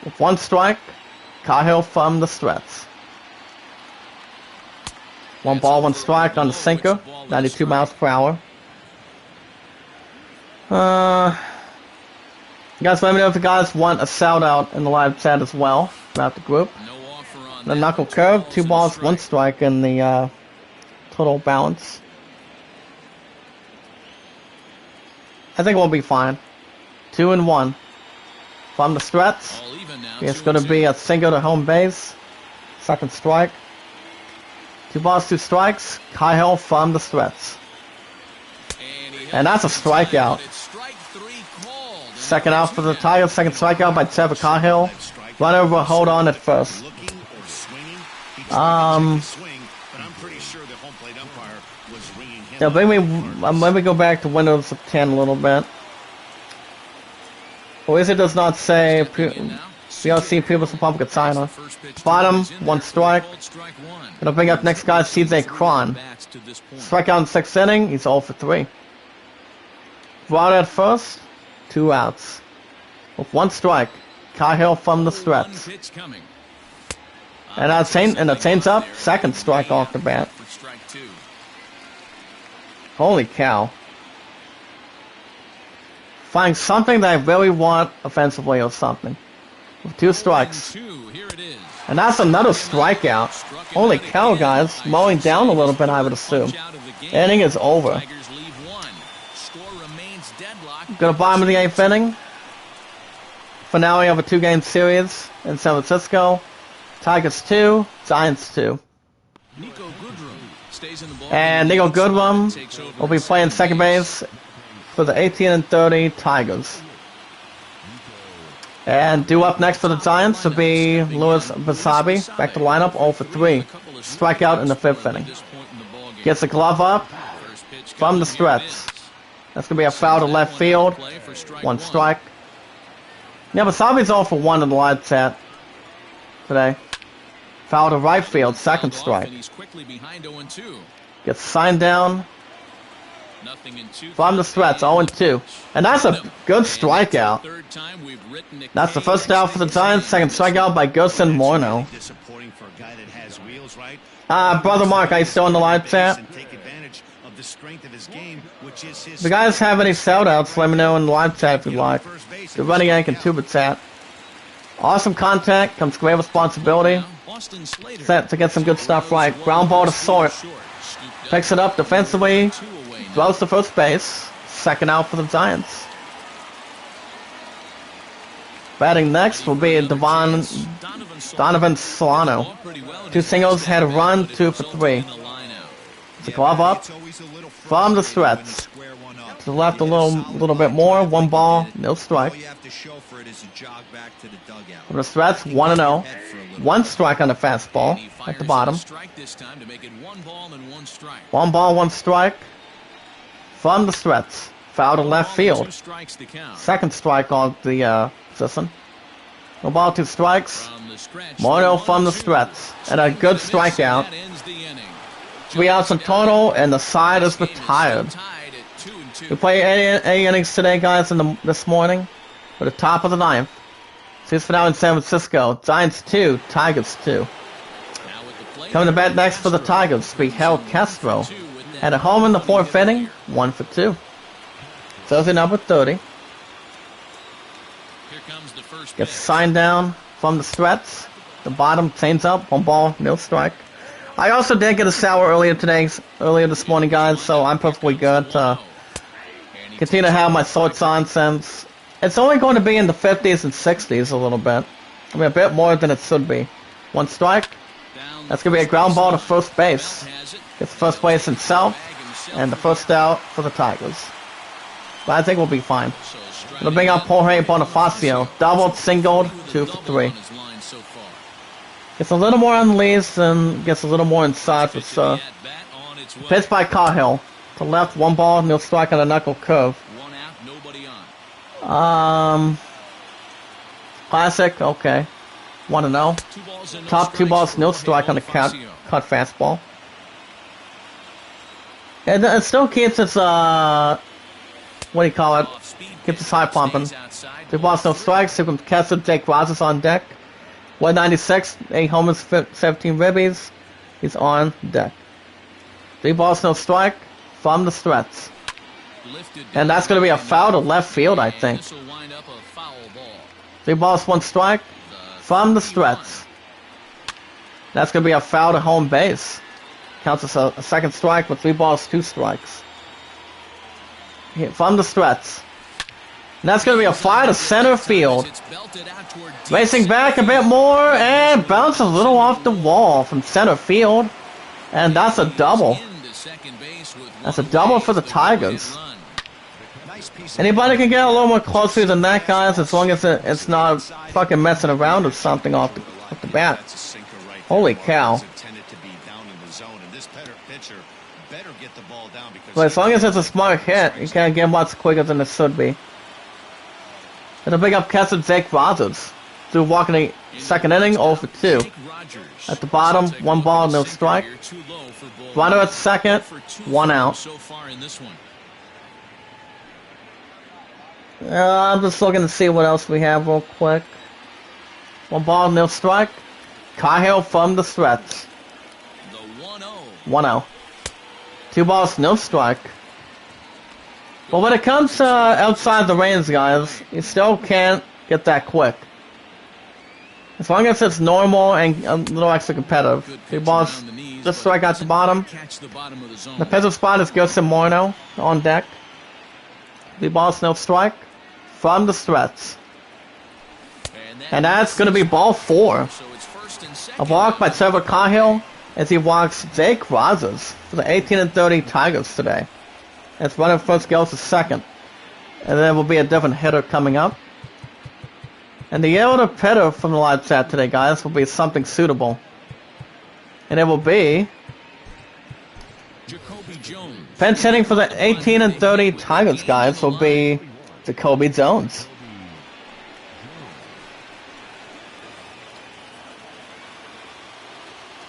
A: With 1 strike, Cahill from the stretch. 1 ball, 1 strike on the sinker, 92 miles per hour. You guys let me know if you guys want a shout out in the live chat as well throughout the group. The knuckle curve, 2 balls, 1 strike in the total balance. I think we'll be fine. 2-1 from the stretch. It's going to be a single to home base. Second strike. 2 balls, 2 strikes. Cahill from the stretch. And that's a strikeout. Second out for the Tigers. Second strikeout by Trevor Cahill. Run over, hold on at first. Yeah, let me go back to Windows 10 a little bit. Wizard does not say VLC People's Republic signer. Bottom, one strike. Gonna bring up next guy, CJ Cron. Strikeout in 6th inning, he's 0 for 3. Brought at first, 2 outs. With 1 strike, Cahill from the stretch. And the chain's up, 2nd strike off the bat. Holy cow. Find something that I really want offensively or something. With 2 strikes. And that's another strikeout. Holy cow, guys. Mowing down a little bit, I would assume. Inning is over. Go to bottom of the 8th inning. Finale of a 2-game series in San Francisco. Tigers 2, Giants 2. And Nico Goodrum will be playing second base for the 18-30 Tigers. And due up next for the Giants will be Louis Basabe, back to the lineup, 0 for 3. Strikeout in the 5th inning. Gets the glove up from the stretch. That's going to be a foul to left field. 1 strike. Yeah, Basabe's 0 for 1 in the live set today. Foul to right field, 2nd strike. Gets signed down from the stretch, 0-2. And that's a good strikeout. That's the first out for the Giants, 2nd strikeout by Gerson Morno. Brother Mark, are you still in the live chat? If you guys have any shoutouts, let me know in the live chat if you'd like. The Running Yank and Tuba chat. Awesome contact, comes great responsibility. Set to get some good stuff right. Ground ball to Sort. Picks it up defensively. Throws to first base. 2nd out for the Giants. Batting next will be Donovan Solano. 2 singles, had a run, 2 for 3. The glove up from the stretch. To the left a little bit more. 1 ball, no strike. From the stretch, 1-0. 1 strike on the fastball at the bottom. 1 ball, 1 strike. From the stretch. Foul to left field. 2nd strike on the system. 1 ball, 2 strikes. Morno from the stretch. And a good strikeout. 3 outs in total, and the side is retired. We play 8 innings today, guys, this morning. For the top of the 9th. Series finale in San Francisco. Giants 2, Tigers 2. Coming to bat next for the Tigers, Miguel Castro. Had a home in the 4th inning, 1 for 2. Jersey number 30. Gets signed down from the stretch. The bottom, chains up, 1 ball, no strike. I also did get a shower earlier this morning, guys, so I'm perfectly good to continue to have my shorts on since it's only going to be in the 50s and 60s a little bit. I mean, a bit more than it should be. 1 strike. That's going to be a ground ball to first base. Gets first base himself, and the first out for the Tigers. But I think we'll be fine. Gonna bring out Jorge Bonifacio. Doubled, singled, 2 for 3. Gets a little more unleashed and gets a little more inside for sure. Pitch by Cahill. To left, 1 ball, no strike on a knuckle curve. Classic, okay. 1-0. Top 2 balls, no strike on the cut fastball. And it still keeps its, what do you call it? Keeps its high pumping. 2 balls, no strikes. Super Kessler, Jake Rogers on deck. 196, 8 homers, 17 ribbies. He's on deck. 3 balls, no strike from the stretch. And that's going to be a foul to left field, I think. 3 balls, 1 strike from the stretch. That's going to be a foul to home base. Counts as a 2nd strike with 3 balls, 2 strikes. From the stretch. And that's going to be a fly to center field. Racing back a bit more and bounces a little off the wall from center field. And that's a double. That's a double for the Tigers. Anybody can get a little more closer than that, guys, as long as it's not fucking messing around with something off the bat. Holy cow. But as long as it's a smart hit, you can't get much quicker than it should be. And a big up catch of Jake Rogers. Through walking the second inning, 0 for 2. At the bottom, 1 ball, no strike. Runner at second, 1 out. I'm just looking to see what else we have real quick. 1 ball, no strike. Cahill from the stretch. 1-0. 2 balls, no strike. But when it comes to outside the range, guys, you still can't get that quick. As long as it's normal and a little extra competitive. 2 balls, just strike out the bottom. The pitcher spot is Gilson Moreno on deck. 3 balls, no strike. From the stretch. And that's going to be ball 4. A walk by Trevor Cahill as he walks Jake Rogers for the 18-30 Tigers today. As runner first goes to second. And there will be a different hitter coming up. And the other hitter from the live chat today, guys, will be something suitable. And it will be pinch hitting for the 18-30 Tigers, guys, will be Jacoby Jones.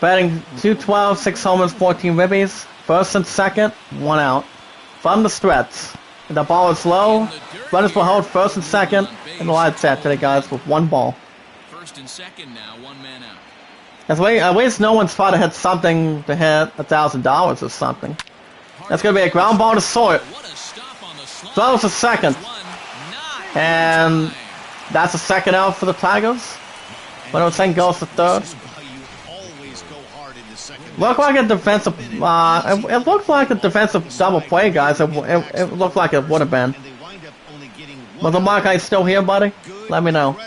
A: Batting .212, 6 homers, 14 ribbies. First and second, 1 out. From the stretch. And the ball is low. Runners will hold first and second in the live chat today, guys, with 1 ball.
C: First and second now, 1 man out.
A: At least no one's trying to hit something to hit $1,000 or something. That's going to be a ground ball to short. Throws to second. And that's a second out for the Tigers. When second goes to third. Looked like a defensive, it looked like a defensive double play, guys. It looked like it would have been. But the Mark, are you still here, buddy? Let me know.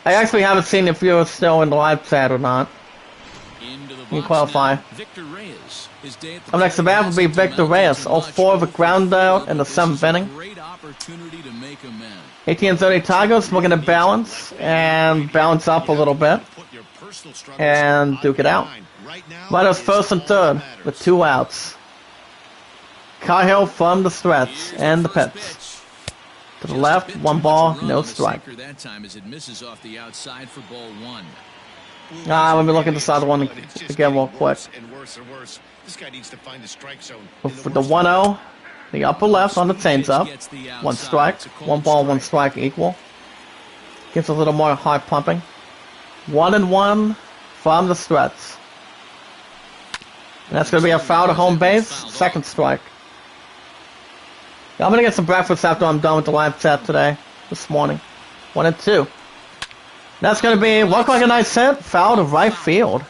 A: I actually haven't seen if you're still in the live chat or not. You qualify. Up next to bat will be Victor Reyes. 0-4 with a ground out in the 7th inning. 18-30 Tigers looking to balance and balance up a little bit and duke it out. Runners first and third with 2 outs. Cahill from the stretch and the pitch. To the left, 1 ball, no strike. Let me look at this other one again real quick. For the 1-0, the upper left on the changeup. 1 strike, 1 ball, 1 strike equal. Gets a little more high pumping. 1-1 from the stretch. And that's going to be a foul to home base, 2nd strike. I'm going to get some breakfast after I'm done with the live chat today, this morning. 1-2. That's going to be, look like a nice hit, foul to right field.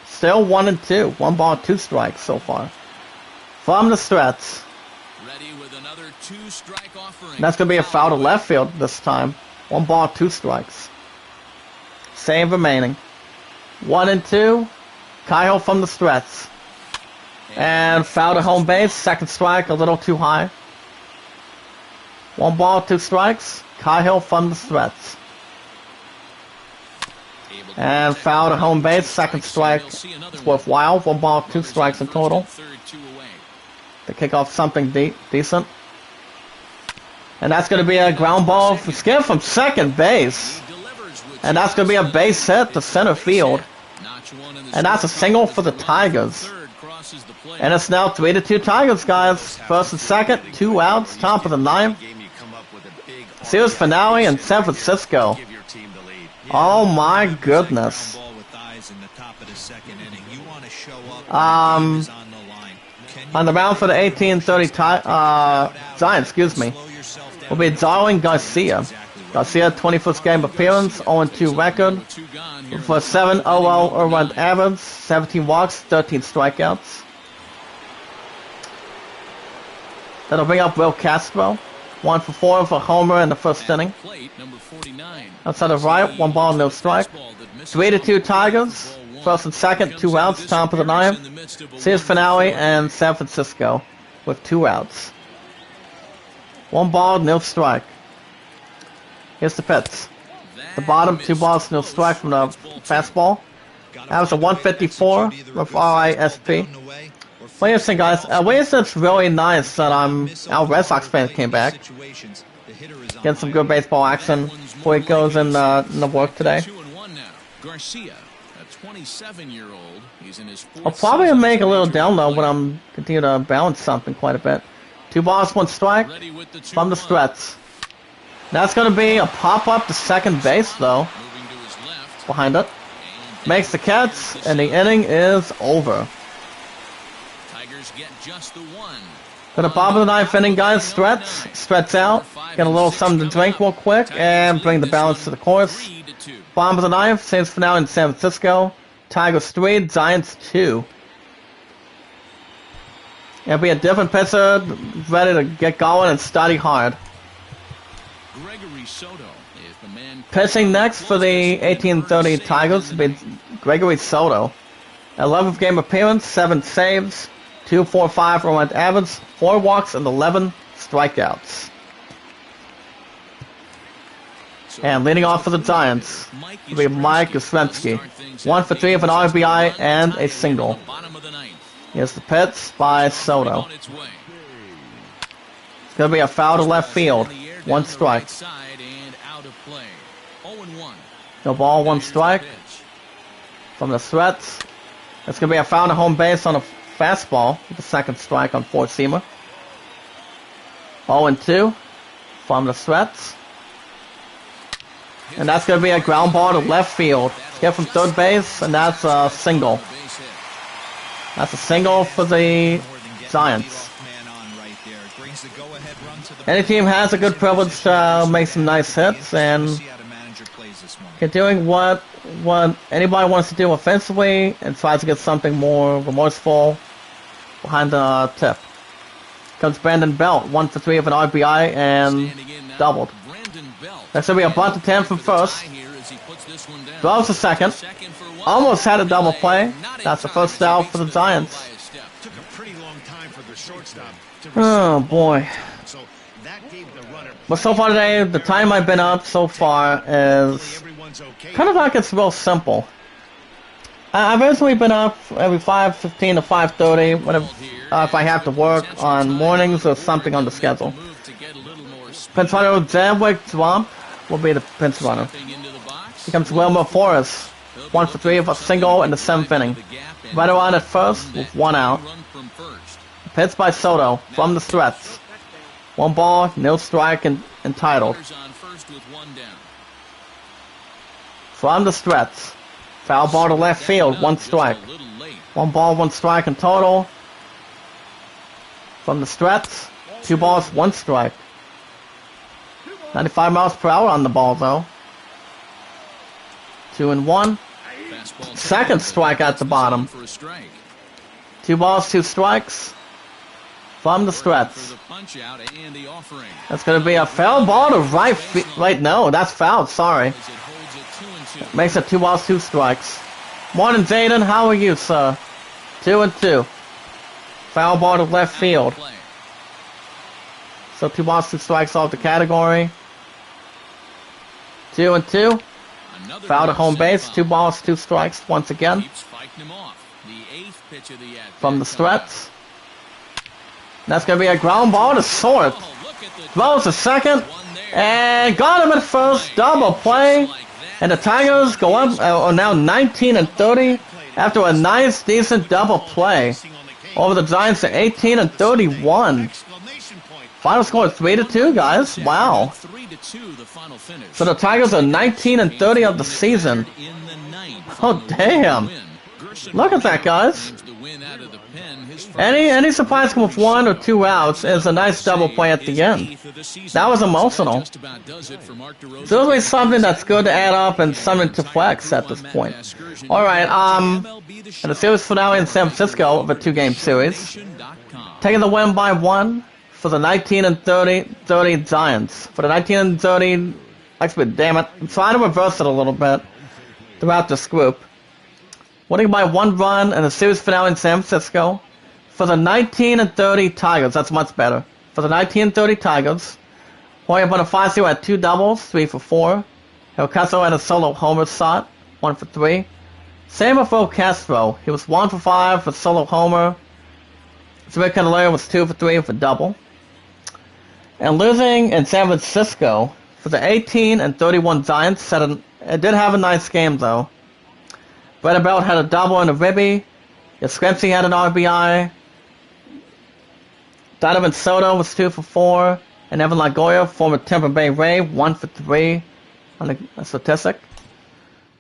A: Still 1-2, 1 ball, 2 strikes so far. From the stretch. And that's going to be a foul to left field this time. 1 ball, 2 strikes. Same remaining. 1-2, Cahill from the stretch. And foul to home base, 2nd strike, a little too high. 1 ball, 2 strikes, Cahill from the stretch. And foul to home base, 2nd strike, it's worthwhile. 1 ball, 2 strikes in total. To kick off something decent. And that's going to be a ground ball for Skip from second base. And that's going to be a base hit to center field. And that's a single for the Tigers. And it's now 3-2 Tigers, guys. First and second, 2 outs, top of the 9th. Series finale in San Francisco. Oh my goodness. On the mound for the 18-30 Giants, excuse me, will be Darwin Garcia. Garcia, 21st game appearance, 0-2 record, for 7.00 earned average, 17 walks, 13 strikeouts. That'll bring up Will Castro, 1 for 4 for homer in the first inning. Outside of right, 1 ball, no strike. 3-2 Tigers, first and second, 2 outs, top of the 9th. Series finale and San Francisco with 2 outs. 1 ball, no strike. Here's the pitch. The bottom, 2 balls, no strike from the fastball. That was a 154 with RISP. What do you think, guys? What is it's really nice that our Red Sox fans came back. Get some good baseball action before he goes in the work today.
C: Garcia, a 27-year-old, he's in his
A: I'll probably make a little download when I'm continue to balance something quite a bit. 2 balls, 1 strike from the stretch. That's going to be a pop-up to second base, though. Behind it. Makes the catch, and the inning is over.
C: Tigers get just the one.
A: To the bottom of the 9th inning, guys. Stretch out. Get a little something to drink real quick, and bring the balance to the course. Bottom of the 9th, same for now in San Francisco. Tigers 3, Giants 2. It'll be a different pitcher, ready to get going and study hard. Pitching next for the 1830 Tigers will be Gregory Soto. 11th game appearance, 7 saves, 2.45 run average, 4 walks, and 11 strikeouts. And leading off for the Giants will be Mike Yastrzemski. 1 for 3 of an RBI and a single. Here's the pitch by Soto. It's going to be a foul to left field. 1 strike. No ball, 1 strike. From the threats. It's going to be a foul to home base on a fastball with a 2nd strike on 4-seamer. 0-2 from the threats. And that's going to be a ground ball to left field. Hit from 3rd base, and that's a single. That's a single for the Giants. Any team has a good privilege to make some nice hits, and doing what anybody wants to do offensively and tries to get something more remorseful behind the tip. Comes Brandon Belt, 1 for 3 of an RBI and doubled. That's going to be a bunt to 10 from first. Throws to second. Almost had a double play. That's the first out for the Giants. Oh boy. But so far today, the time I've been up so far is kind of like it's real simple. I've usually been up every 5:15 to 5:30 whenever if I have to work on mornings or something on the schedule. Pinch runner Jadwick Swamp will be the pinch runner. Here comes Wilmer Forrest. 1 for 3 of a single in the 7th inning. Right around at first with 1 out. Pitch by Soto from the stretch. 1 ball, no strike, and entitled. From the stretch. Foul ball to left field, 1 strike. 1 ball, 1 strike in total. From the stretch, 2 balls, 1 strike. 95 miles per hour on the ball, though. 2-1. 2nd strike at the bottom. 2 balls, 2 strikes. From the stretch. That's going to be a foul ball to right field. Wait, no, that's foul. Sorry. Makes it 2 balls, 2 strikes. Morning, Jaden. How are you, sir? 2-2. Foul ball to left field. So 2 balls, 2 strikes off the category. 2-2. Foul to home base. 2 balls, 2 strikes once again. From the stretch. That's going to be a ground ball to short. Throws to second. And got him at first. Double play. And the Tigers go up are now 19-30 after a nice, decent double play over the Giants at 18-31. Final score 3-2, guys. Wow. So the Tigers are 19-30 of the season. Oh damn! Look at that, guys. Any surprise with 1 or 2 outs is a nice double play at the end. That was emotional. It's really something that's good to add up and something to flex at this point. Alright, and the series finale in San Francisco of a 2-game series. Taking the win by 1 for the 19-30 Giants. For the 19-30, actually, damn it, I'm trying to reverse it a little bit throughout this group. Winning by 1 run in the series finale in San Francisco. For the 19-30 Tigers, that's much better. For the 19-30 Tigers, Jorge Bonifacio had 2 doubles, 3 for 4. Hirokazu had a solo homer shot, 1 for 3. Same with Will Castro. He was 1 for 5 for solo homer. Zubir Candelario was 2 for 3 for double. And losing in San Francisco for the 18-31 Giants, it did have a nice game though. Brett Belt had a double and a ribby. Yastrzemski had an RBI. Donovan Soto was 2 for 4. And Evan Longoria, former Tampa Bay Ray, 1 for 3 on a statistic.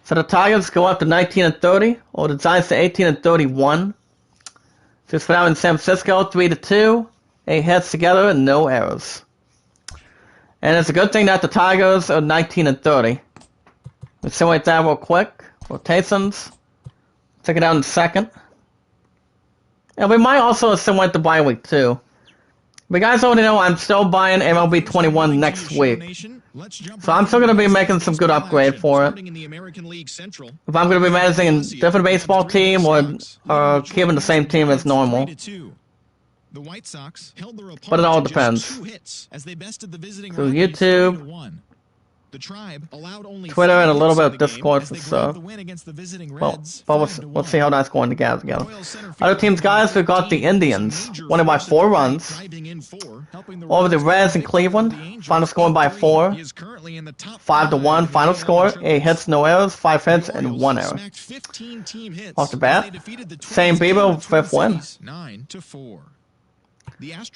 A: So the Tigers go up to 19-30, or the Giants to 18-31. Just for now in San Francisco, 3-2, 8 hits together and no errors. And it's a good thing that the Tigers are 19-30. Let's simulate that real quick. Rotations. Take it out in second. And we might also simulate the bye week too. But guys already know I'm still buying MLB 21 next week. So I'm still going to be making some good upgrade for it. If I'm going to be managing a different baseball team or keeping the same team as normal. But it all depends. So YouTube, Twitter, and a little bit of Discord for stuff. Well, we'll see how that's going together. Other teams, guys, we've got the Indians, winning by 4 runs. Over the Reds in Cleveland, final scoring by 4. 5-1, final score, 8 hits, no errors, 5 hits, and 1 error. Off the bat, St. Bieber, 5th win.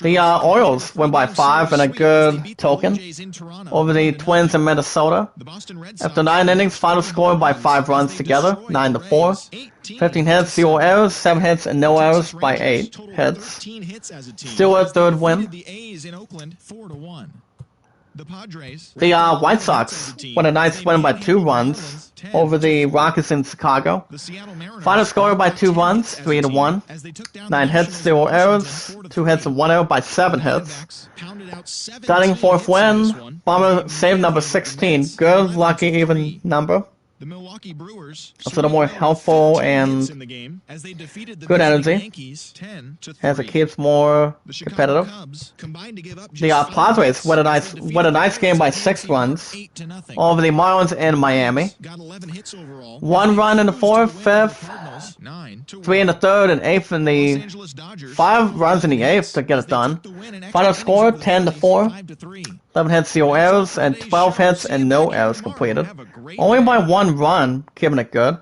A: The Orioles win by 5 in a good token over the Twins in Minnesota. After 9 innings, final score by 5 runs together, 9-4. 15 hits, 0 errors, 7 hits, and no errors by 8 hits. Still a 3rd win. The White Sox won a nice win by 2 runs over the Rockets in Chicago. Final score by 2 runs, 3-1. 9 hits, 0 errors, 2 hits and 1 error by 7 hits. Stunning 4th win. Bomber save number 16. Good, lucky, even number. A little more helpful and good energy as it keeps more competitive. The Padres win a nice game by 6 runs over the Marlins in Miami. 1 run in the 4th, 5th, 3 in the 3rd, and 8th in the 5 runs in the 8th to get it done. Final score 10-4. 11 hits, 0 errors, and 12 hits and no errors completed. Only by 1 run, keeping it good.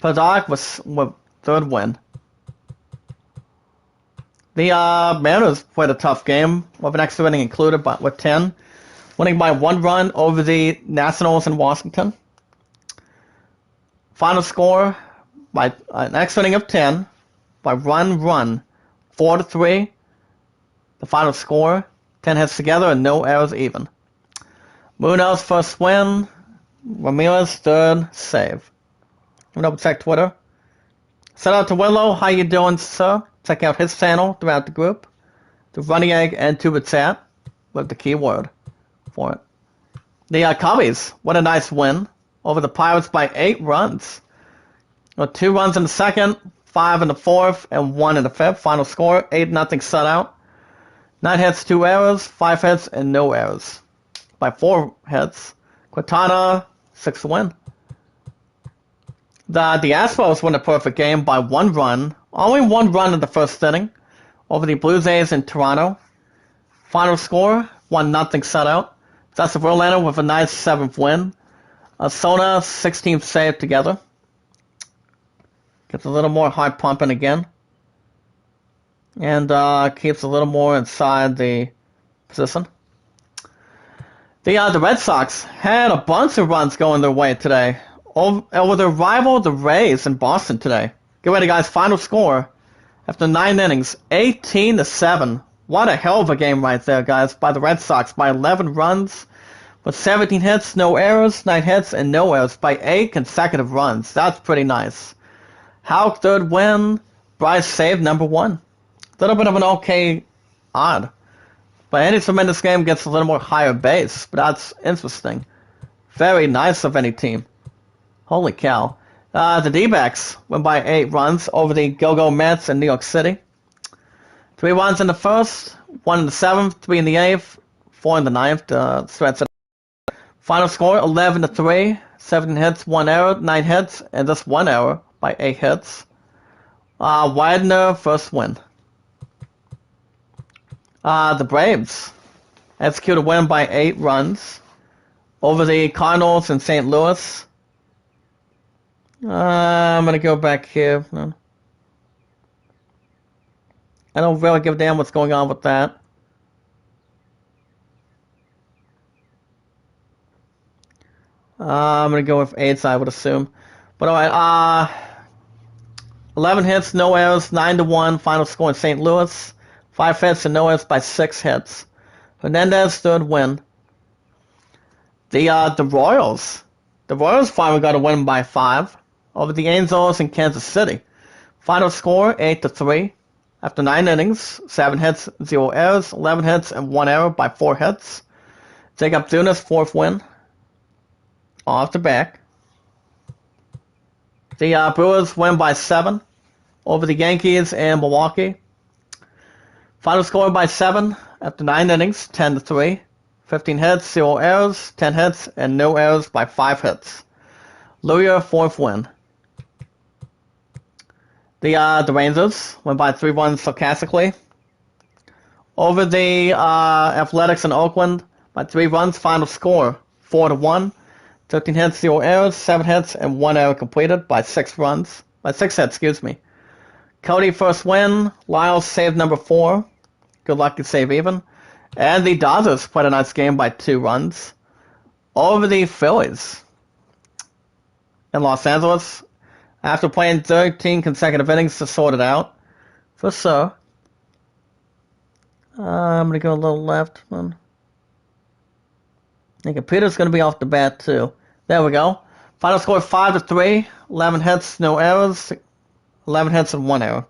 A: Padak was with 3rd win. The Mariners played a tough game, with an extra inning included, but with 10. Winning by 1 run over the Nationals in Washington. Final score by an extra inning of 10 by 1 run, 4-3. The final score, 10 hits together and no errors even. Munoz 1st win. Ramirez 3rd save. Double check Twitter. Shout out to Willow. How you doing, sir? Check out his channel throughout the group. The Running Egg and Tuba Chat with the keyword for it. The Cubbies, what a nice win over the Pirates by 8 runs. 2 runs in the 2nd, 5 in the 4th, and 1 in the 5th. Final score 8-0 shutout. 9 hits, 2 errors, 5 hits, and no errors. By 4 hits. Quintana, 6th win. The Astros win a perfect game by 1 run. Only 1 run in the 1st inning over the Blue Jays in Toronto. Final score, 1-0 shutout. That's the Verlander with a nice 7th win. Sona, 16th save together. Gets a little more high pumping again. And keeps a little more inside the position. The Red Sox had a bunch of runs going their way today over their rival, the Rays, in Boston today. Get ready, guys. Final score after 9 innings, 18-7. What a hell of a game right there, guys, by the Red Sox by 11 runs with 17 hits, no errors, 9 hits, and no errors by 8 consecutive runs. That's pretty nice. Houck 3rd win. Bryce saved number 1. Little bit of an okay odd. But any tremendous game gets a little more higher base. But that's interesting. Very nice of any team. Holy cow. The D-backs win by 8 runs over the Go-Go Mets in New York City. 3 runs in the 1st, 1 in the 7th, 3 in the 8th, 4 in the ninth to stretch it. Final score 11-3. 7 hits, 1 error, 9 hits, and just 1 error by 8 hits. Widener first win. The Braves execute a win by 8 runs over the Cardinals in St. Louis. I'm gonna go back here. I don't really give a damn what's going on with that. I'm gonna go with 8, I would assume. But alright, 11 hits, no errors, 9-1. Final score in St. Louis. 5 hits and no errors by 6 hits. Hernandez third win. The Royals. The Royals finally got a win by 5 over the Angels in Kansas City. Final score 8-3. After 9 innings, 7 hits, 0 errors, 11 hits, and 1 error by 4 hits. Jacob Dunas fourth win. Off the back. The Brewers win by 7 over the Yankees in Milwaukee. Final score by 7 after 9 innings, 10-3. 15 hits, 0 errors, 10 hits, and no errors by 5 hits. Luria fourth win. The Rangers win by 3-1 sarcastically over the Athletics in Oakland by 3 runs. Final score 4-1. 13 hits, 0 errors, 7 hits, and 1 error completed by 6 runs. By 6 hits, excuse me. Cody first win. Lyles saved number 4. Good luck to save even. And the Dodgers played a nice game by 2 runs over the Phillies in Los Angeles after playing 13 consecutive innings to sort it out. For sure. I'm going to go a little left. I think Peter's going to be off the bat too. There we go. Final score 5-3. 11 hits, no errors. 11 hits and 1 error.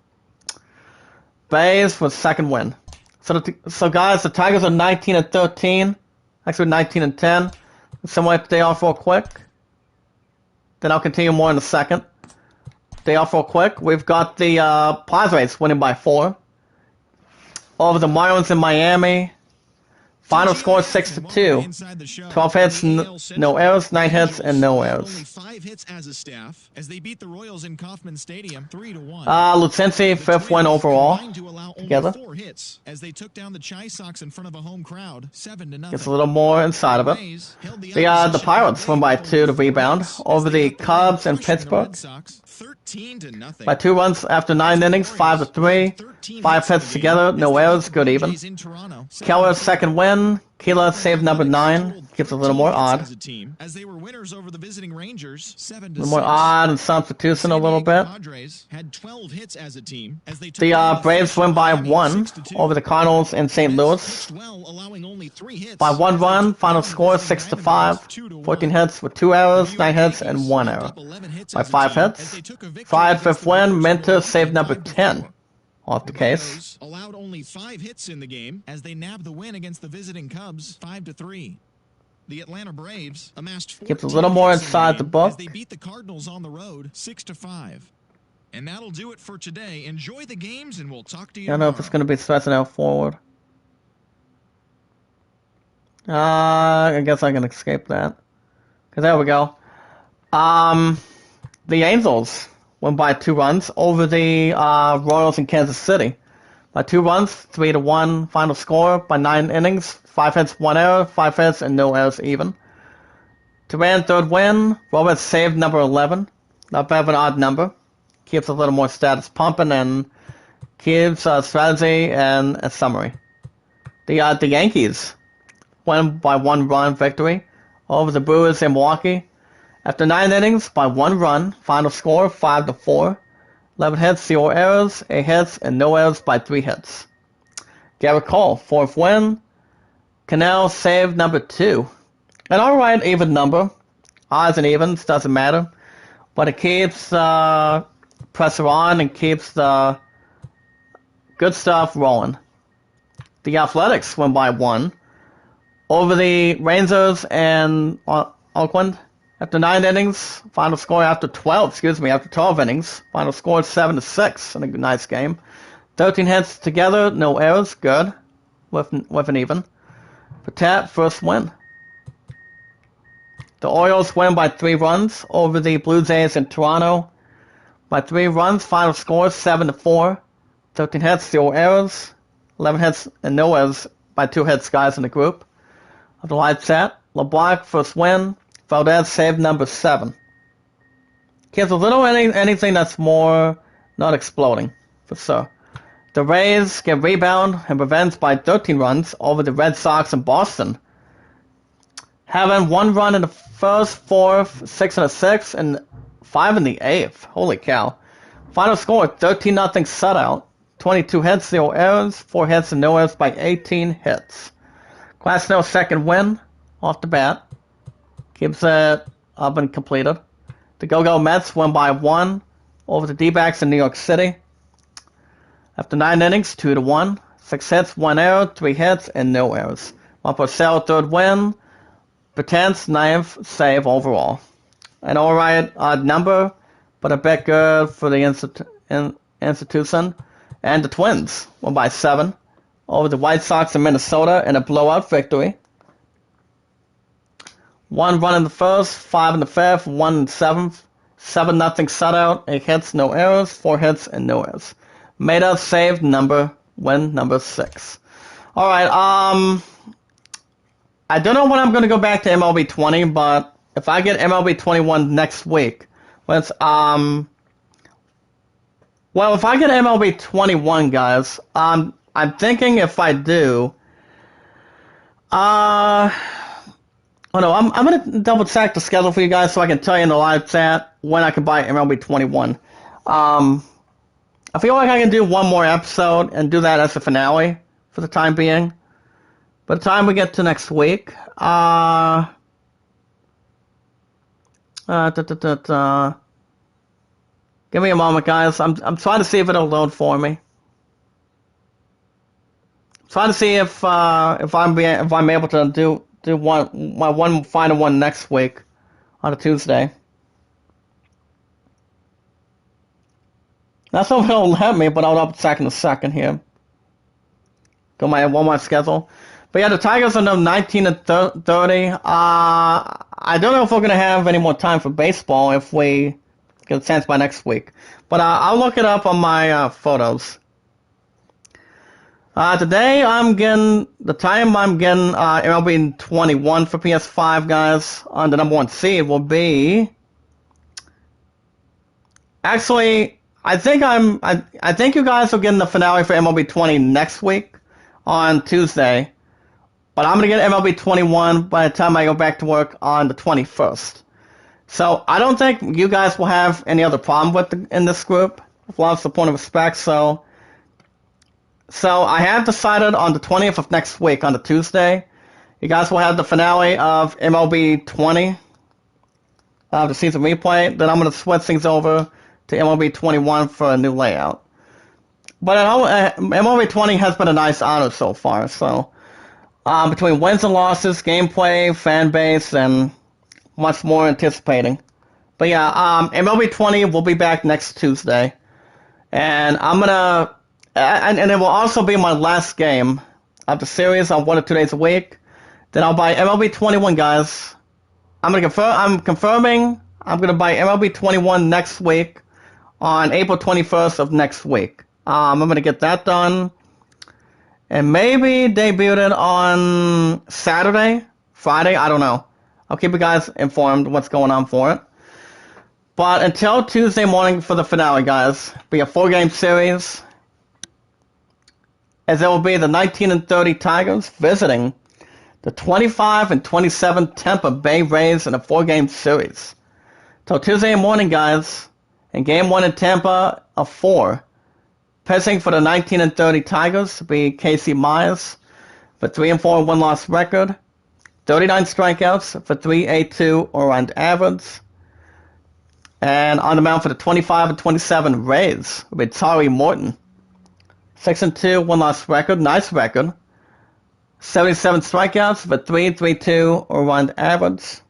A: Bays with second win. So guys, the Tigers are 19-13. Actually 19-10. Someone have to day off real quick. Then I'll continue more in a second. Day off real quick. We've got the Padres winning by 4 over the Marlins in Miami. Final score 6-2. 12 hits, no errors, 9 hits, and no errors.
B: Only 5 hits as a staff as they beat the Royals in Kauffman Stadium 3-1.
A: Lucensi, 5th win overall. Together.
B: 4 hits as they took down the Chi Sox in front of a home crowd 7-0.
A: Gets a little more inside of it. The Pirates won by 2 to rebound over the Cubs in Pittsburgh.
B: 13-0.
A: By 2 runs after 9 innings, 5-3. 5 hits together, no errors, good even. Keller's second win. Keela saved number 9. Keeps it a little more odd.
B: As they were winners over the visiting Rangers, 7-6.
A: A little more odd and substitution a little bit.
B: Had 12 hits as a team as they
A: the Braves win by 1 over the Cardinals in St. Louis. By 1 run, final score 6-5. 14 hits with 2 errors, 9 hits, and 1 error. By 5 hits. Fried 5th win. Minter saved number 10. Off the case.
B: Allowed only 5 hits in the game as they nabbed the win against the visiting Cubs 5-3. The Atlanta Braves amassed 14
A: Gets a little more
B: hits in
A: inside the
B: game
A: book.
B: as they beat the Cardinals on the road 6-5. And that'll do it for today. Enjoy the games and we'll talk to you
A: I don't know if it's going to be stretching out forward. I guess I can escape that. Because there we go. The Angels won by 2 runs over the Royals in Kansas City. By 2 runs, 3-1 final score. By 9 innings, 5 hits, 1 error, 5 hits, and no errors even. Duran third win. Roberts saved number 11. Not bad of an odd number. Keeps a little more status pumping and keeps strategy and a summary. The Yankees won by 1 run victory over the Brewers in Milwaukee. After 9 innings, by 1 run, final score 5-4. 11 hits, 0 errors, 8 hits, and no errors by 3 hits. Garrett Cole, 4th win. Cannell saved number 2. An alright even number. Odds and evens, doesn't matter. But it keeps pressure on and keeps the good stuff rolling. The Athletics won by 1 over the Rangers and Oakland. After 9 innings, final score after 12 innings, final score 7-6 in a nice game. 13 hits together, no errors, good, with an even. for Tat, first win. The Orioles win by 3 runs over the Blue Jays in Toronto. By 3 runs, final score 7-4. 13 hits, 0 errors. 11 hits and no errors by 2 hits guys in the group. Of the light set, LeBlanc first win. Valdez saved number 7. Kids, a little anything that's more not exploding, for sure. The Rays get rebound and revenge by 13 runs over the Red Sox in Boston. Having 1 run in the first, 4th, 6 in the 6th, and 5 in the 8th. Holy cow. Final score, 13-0 shutout. 22 hits, 0 errors, 4 hits and no errors by 18 hits. Glasnow second win off the bat. Keeps it up and completed. The Go-Go Mets won by 1 over the D-backs in New York City. After 9 innings, 2-1. 6 hits, 1 error, 3 hits, and no errors. Juan Purcell, third win. Bertans, 9th save overall. An alright odd number, but a bit good for the institution. And the Twins won by 7 over the White Sox in Minnesota in a blowout victory. 1 run in the first, 5 in the 5th, 1 in the 7th. 7-0 shutout, 8 hits, no errors, 4 hits, and no errors. Maeda saved win number 6. Alright, I don't know when I'm going to go back to MLB 20, but if I get MLB 21 next week, well, if I get MLB 21, guys, I'm thinking if I do, oh no, I'm going to double check the schedule for you guys so I can tell you in the live chat when I can buy MLB 21. I feel like I can do one more episode and do that as a finale for the time being. By the time we get to next week, give me a moment, guys. I'm trying to see if it'll load for me. I'm trying to see if I'm able to do my one final one next week on a Tuesday. That's not if it'll let me, but I'll double check in a second here. Go my Walmart schedule. But yeah, the Tigers are now 19-30. I don't know if we're going to have any more time for baseball if we get a chance by next week. But I'll look it up on my photos. Today the time I'm getting MLB 21 for PS5, guys, on the number 1 seed will be... Actually, I think you guys are getting the finale for MLB 20 next week on Tuesday. But I'm going to get MLB 21 by the time I go back to work on the 21st. So I don't think you guys will have any other problem in this group. With lots of support and respect. So I have decided on the 20th of next week, on the Tuesday, you guys will have the finale of MLB 20, the season replay. Then I'm going to switch things over to MLB 21 for a new layout. But MLB 20 has been a nice honor so far. So between wins and losses, gameplay, fan base, and much more anticipating. But yeah, MLB 20 will be back next Tuesday. And I'm going to... And it will also be my last game of the series on 1 or 2 days a week. Then I'll buy MLB 21, guys. I'm confirming I'm going to buy MLB 21 next week on April 21st of next week. I'm going to get that done. And maybe debut it on Saturday, Friday, I don't know. I'll keep you guys informed what's going on for it. But until Tuesday morning for the finale, guys, be a 4-game series. As it will be the 19-30 Tigers visiting the 25-27 Tampa Bay Rays in a 4-game series. Till Tuesday morning, guys, in Game 1 in Tampa of 4. Pitching for the 19-30 Tigers will be Casey Myers for 3-4 1-loss record. 39 strikeouts for 3.82 around average. And on the mound for the 25-27 Rays will be Tari Morton. 6-2 1-loss record, nice record. 77 strikeouts for 3.32 around average.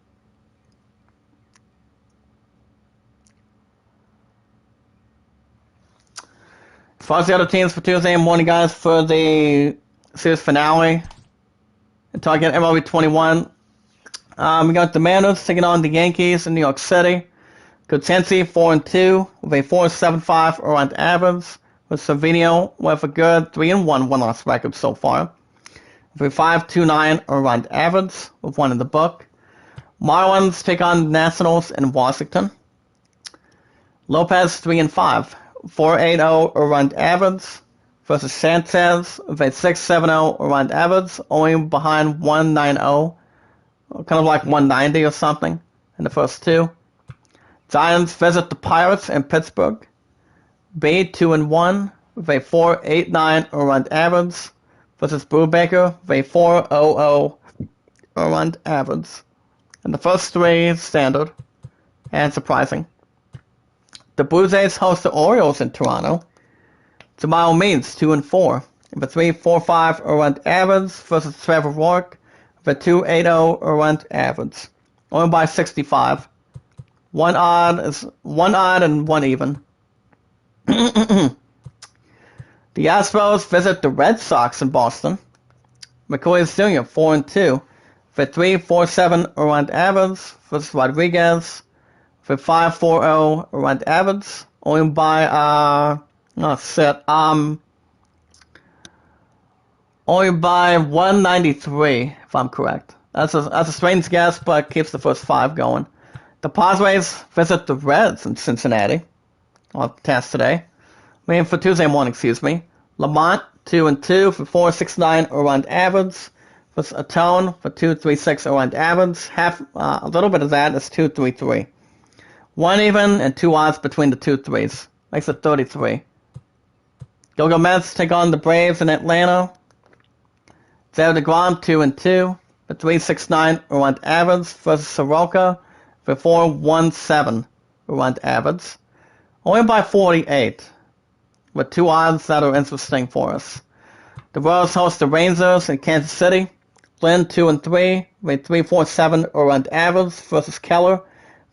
A: As far as the other teams for Tuesday morning, guys, for the series finale, Talking MLB 21. We got the Mariners taking on the Yankees in New York City. Cotensi 4-2 with a 4.75 around average. With Savino with a good 3-1 one-loss record so far. With a 5.29 around average with one in the book. Marlins take on the Nationals in Washington. Lopez 3-5, 4.80 around average versus Sanchez with a 6.70 around average, only behind 1.90, kind of like 190 or something in the first two. Giants visit the Pirates in Pittsburgh. B 2-1 with a 4.89 around average versus Brubaker with a 4.00 around average. And the first three standard and surprising. The Blue Jays host the Orioles in Toronto. Jamal Means 2-4 with a 3.45 around average versus Trevor Rourke with a 2.80 around average. Only by 65. One odd and one even. The Astros visit the Red Sox in Boston. McCoy Jr. 4-2 with a 3.47 around average versus Rodriguez with 5.40 around average. Only by only by 193 if I'm correct. That's a strange guess, but keeps the first five going. The Padres visit the Reds in Cincinnati. I'll test today. For Tuesday morning, excuse me. Lamont 2-2 for 4.69 around average. With Atone for 2.36 around average. A little bit of that is 2.33. One even and two odds between the two threes. Makes it 33. Gilgamesh take on the Braves in Atlanta. Zero DeGrom 2-2 for 3.69 around average versus Soroka for 4.17 around average. Only by 48. With two odds that are interesting for us. The Royals host the Rangers in Kansas City. Lynn 2-3 with 3.47 around average versus Keller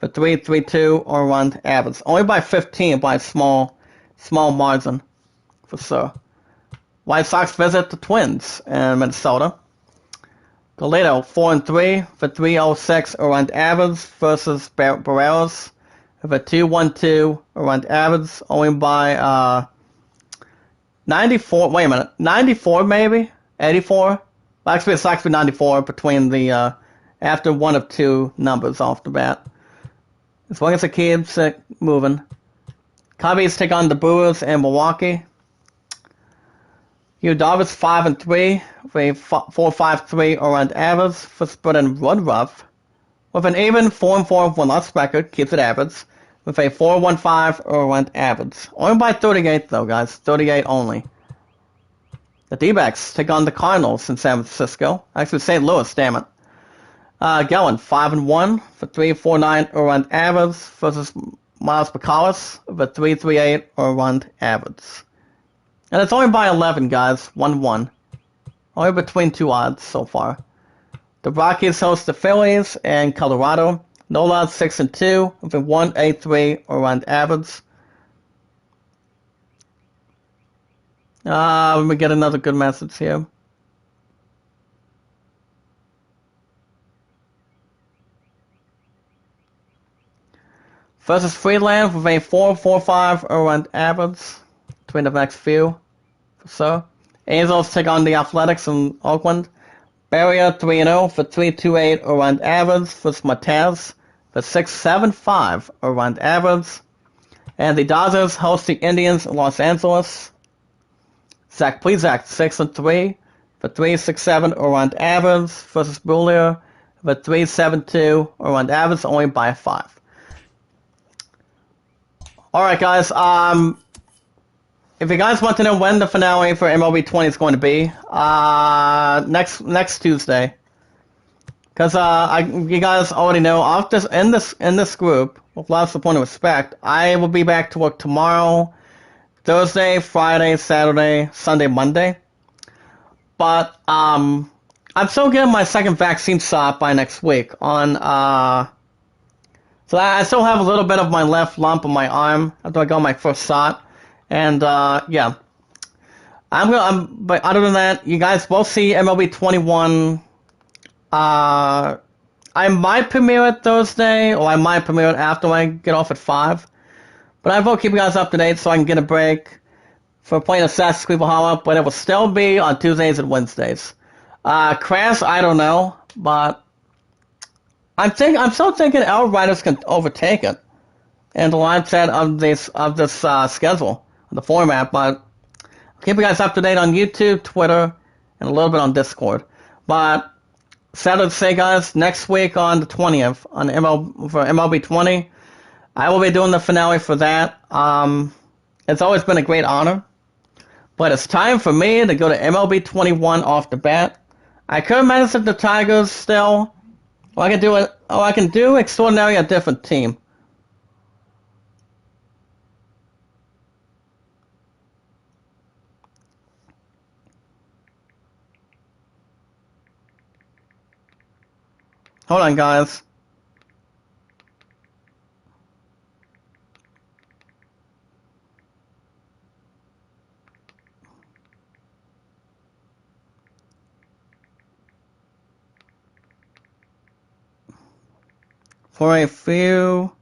A: for 3.32 around average. Only by 15 by a small margin for sure. White Sox visit the Twins in Minnesota. Toledo 4-3 for 3.06 around average versus Barreros with a 2.12 around average. Only by 94. Wait a minute, 94 maybe 84. Well, actually, it's actually 94 between the after one of two numbers off the bat. As long as it keeps it moving. Cubbies take on the Brewers in Milwaukee. Davis 5-3 with a 4.53 around average for Spud and Woodruff. With an even 4-4 one-loss record, keeps it average. With a 4.15 around average. Only by 38 though, guys. 38 only. The D-backs take on the Cardinals in San Francisco. Actually, St. Louis, damn it. Going 5-1 for 3.49 around average versus Miles Picalis with a 3.38 around average. And it's only by 11, guys. 1-1. Only between two odds so far. The Rockies host the Phillies in Colorado. Nola 6-2 with a 1.83 around average. Let me get another good message here. Versus Freeland with a 4.45 around average. Between the next few. So, Angels take on the Athletics in Oakland. Barrier 3-0 for 3.28 around average versus Matez for 6.75 around average. And the Dodgers host the Indians in Los Angeles. Zach Plesac 6-3 for 3.67 around average versus Brullier for 3.72 around average, only by 5. Alright guys, if you guys want to know when the finale for MLB 20 is going to be, next Tuesday. Because you guys already know, in this group, with lots of support and respect, I will be back to work tomorrow, Thursday, Friday, Saturday, Sunday, Monday. But I'm still getting my second vaccine shot by next week. So I still have a little bit of my left lump on my arm after I got my first shot. And yeah, but other than that, you guys will see MLB 21 I might premiere it Thursday, or I might premiere it after I get off at 5. But I will keep you guys up to date so I can get a break for playing Assassin's Creed Valhalla, but it will still be on Tuesdays and Wednesdays. Crash, I don't know, but I'm still thinking Outriders can overtake it in the line set of this schedule, the format. But I'll keep you guys up to date on YouTube, Twitter, and a little bit on Discord. But sad to say, guys, next week on the 20th on for MLB 20, I will be doing the finale for that. It's always been a great honor, but it's time for me to go to MLB 21 off the bat. I could manage the Tigers still. Or I can do it. Oh, I can do Extraordinary, a different team. Hold on, guys. For a few...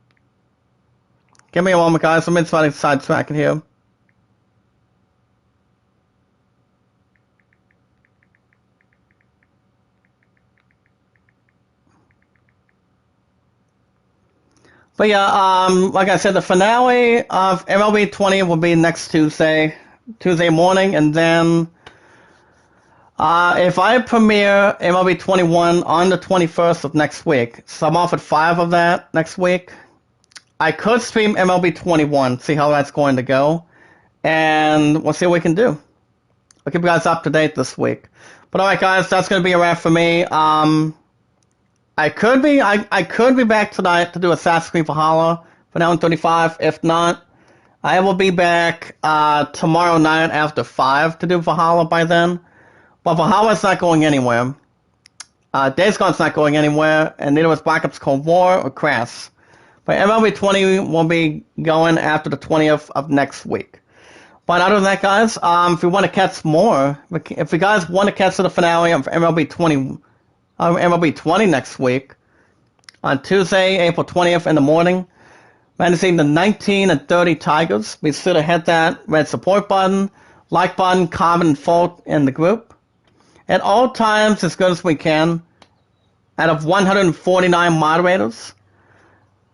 A: Give me a moment, guys. Let me try to sidetrack it here. But yeah, like I said, the finale of MLB 20 will be next Tuesday morning, and then if I premiere MLB 21 on the 21st of next week, so I'm off at 5 of that next week, I could stream MLB 21, see how that's going to go, and we'll see what we can do. I'll keep you guys up to date this week. But alright, guys, that's going to be a wrap for me. I could be back tonight to do Assassin's Creed Valhalla for now in 35. If not, I will be back tomorrow night after 5 to do Valhalla by then. But Valhalla's not going anywhere. Days Gone's not going anywhere, and neither is Black Ops Cold War or Crash. But MLB 20 will be going after the 20th of next week. But other than that, guys, if you want to catch more, if you guys want to catch the finale of MLB 20 next week, on Tuesday, April 20th in the morning, managing the 19 and 30 Tigers, be sure to hit that red support button, like button, comment, and vote in the group. At all times, as good as we can, out of 149 moderators,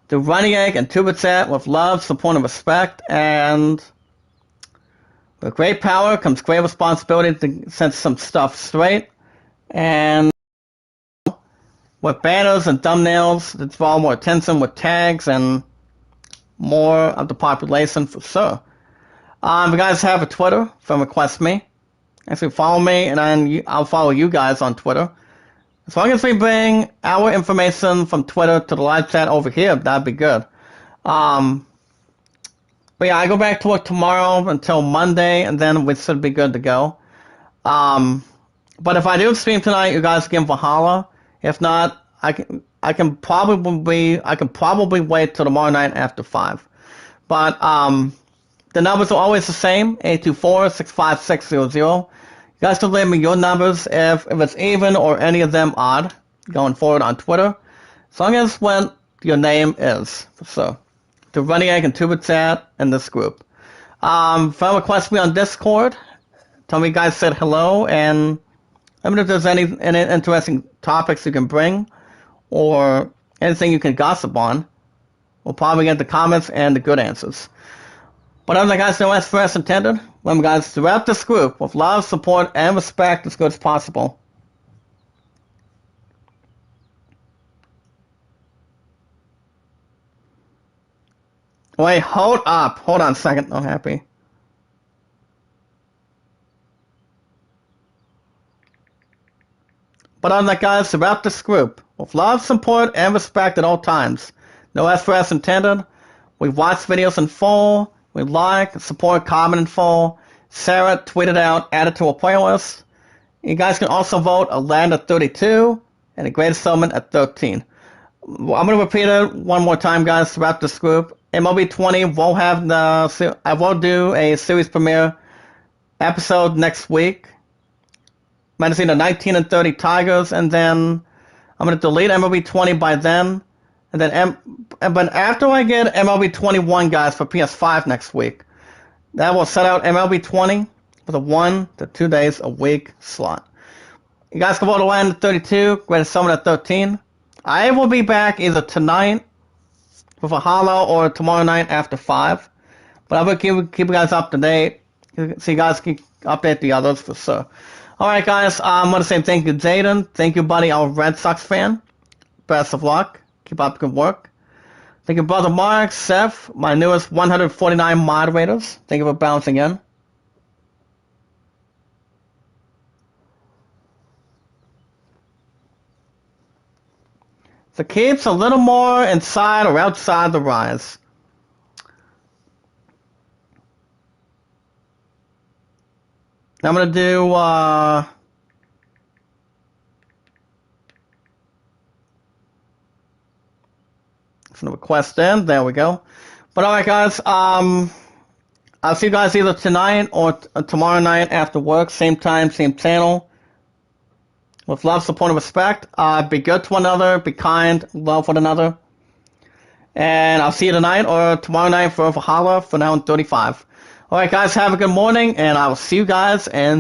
A: the Running Egg and Tubicet with love, support, and respect, and with great power comes great responsibility to set some stuff straight, and with banners and thumbnails that draw more attention with tags and more of the population for sure. If you guys have a Twitter, then request me. Actually, follow me, and then I'll follow you guys on Twitter. As long as we bring our information from Twitter to the live chat over here, that'd be good. But yeah, I go back to work tomorrow until Monday, and then we should be good to go. But if I do stream tonight, you guys can Valhalla. If not, I can probably wait till tomorrow night after 5. But the numbers are always the same: 824-65600. You guys can leave me your numbers if it's even or any of them odd going forward on Twitter, as long as what your name is. So, the Running Egg and Tuba Chat in this group. If you request me on Discord, tell me you guys said hello, and let me know if there's any interesting topics you can bring or anything you can gossip on. We'll probably get the comments and the good answers. But other than that, guys, no less for us intended. Remember, guys, to wrap this group with love, support, and respect as good as possible. Wait, hold up. Hold on a second. I'm happy. But other than that, guys, to wrap this group with love, support, and respect at all times. No S for S intended. We watch videos in full. We like, support, comment in full. Share it, tweet it out, add it to a playlist. You guys can also vote a land at 32 and a greatest settlement at 13. I'm going to repeat it one more time, guys, throughout this group. MLB 20 will have I will do a series premiere episode next week. Managing the 19 and 30 Tigers, and then I'm going to delete MLB 20 by then. And then, but after I get MLB 21, guys, for PS5 next week, that will set out MLB 20 with a 1 to 2 days a week slot. You guys can vote away on the 32, go ahead and summon at 13. I will be back either tonight with a hollow or tomorrow night after 5. But I will keep you guys up to date so you guys can update the others for sure. Alright, guys, I want to say thank you, Jaden. Thank you, buddy, our Red Sox fan. Best of luck. Keep up the good work. Thank you, brother Mark, Seth, my newest 149 moderators. Thank you for bouncing in. So keeps a little more inside or outside the rise. I'm going to do, some request in. There we go. But alright, guys, I'll see you guys either tonight or tomorrow night after work. Same time, same channel. With love, support, and respect. Be good to one another. Be kind. Love one another. And I'll see you tonight or tomorrow night for holla for now in 35. Alright, guys, have a good morning, and I will see you guys in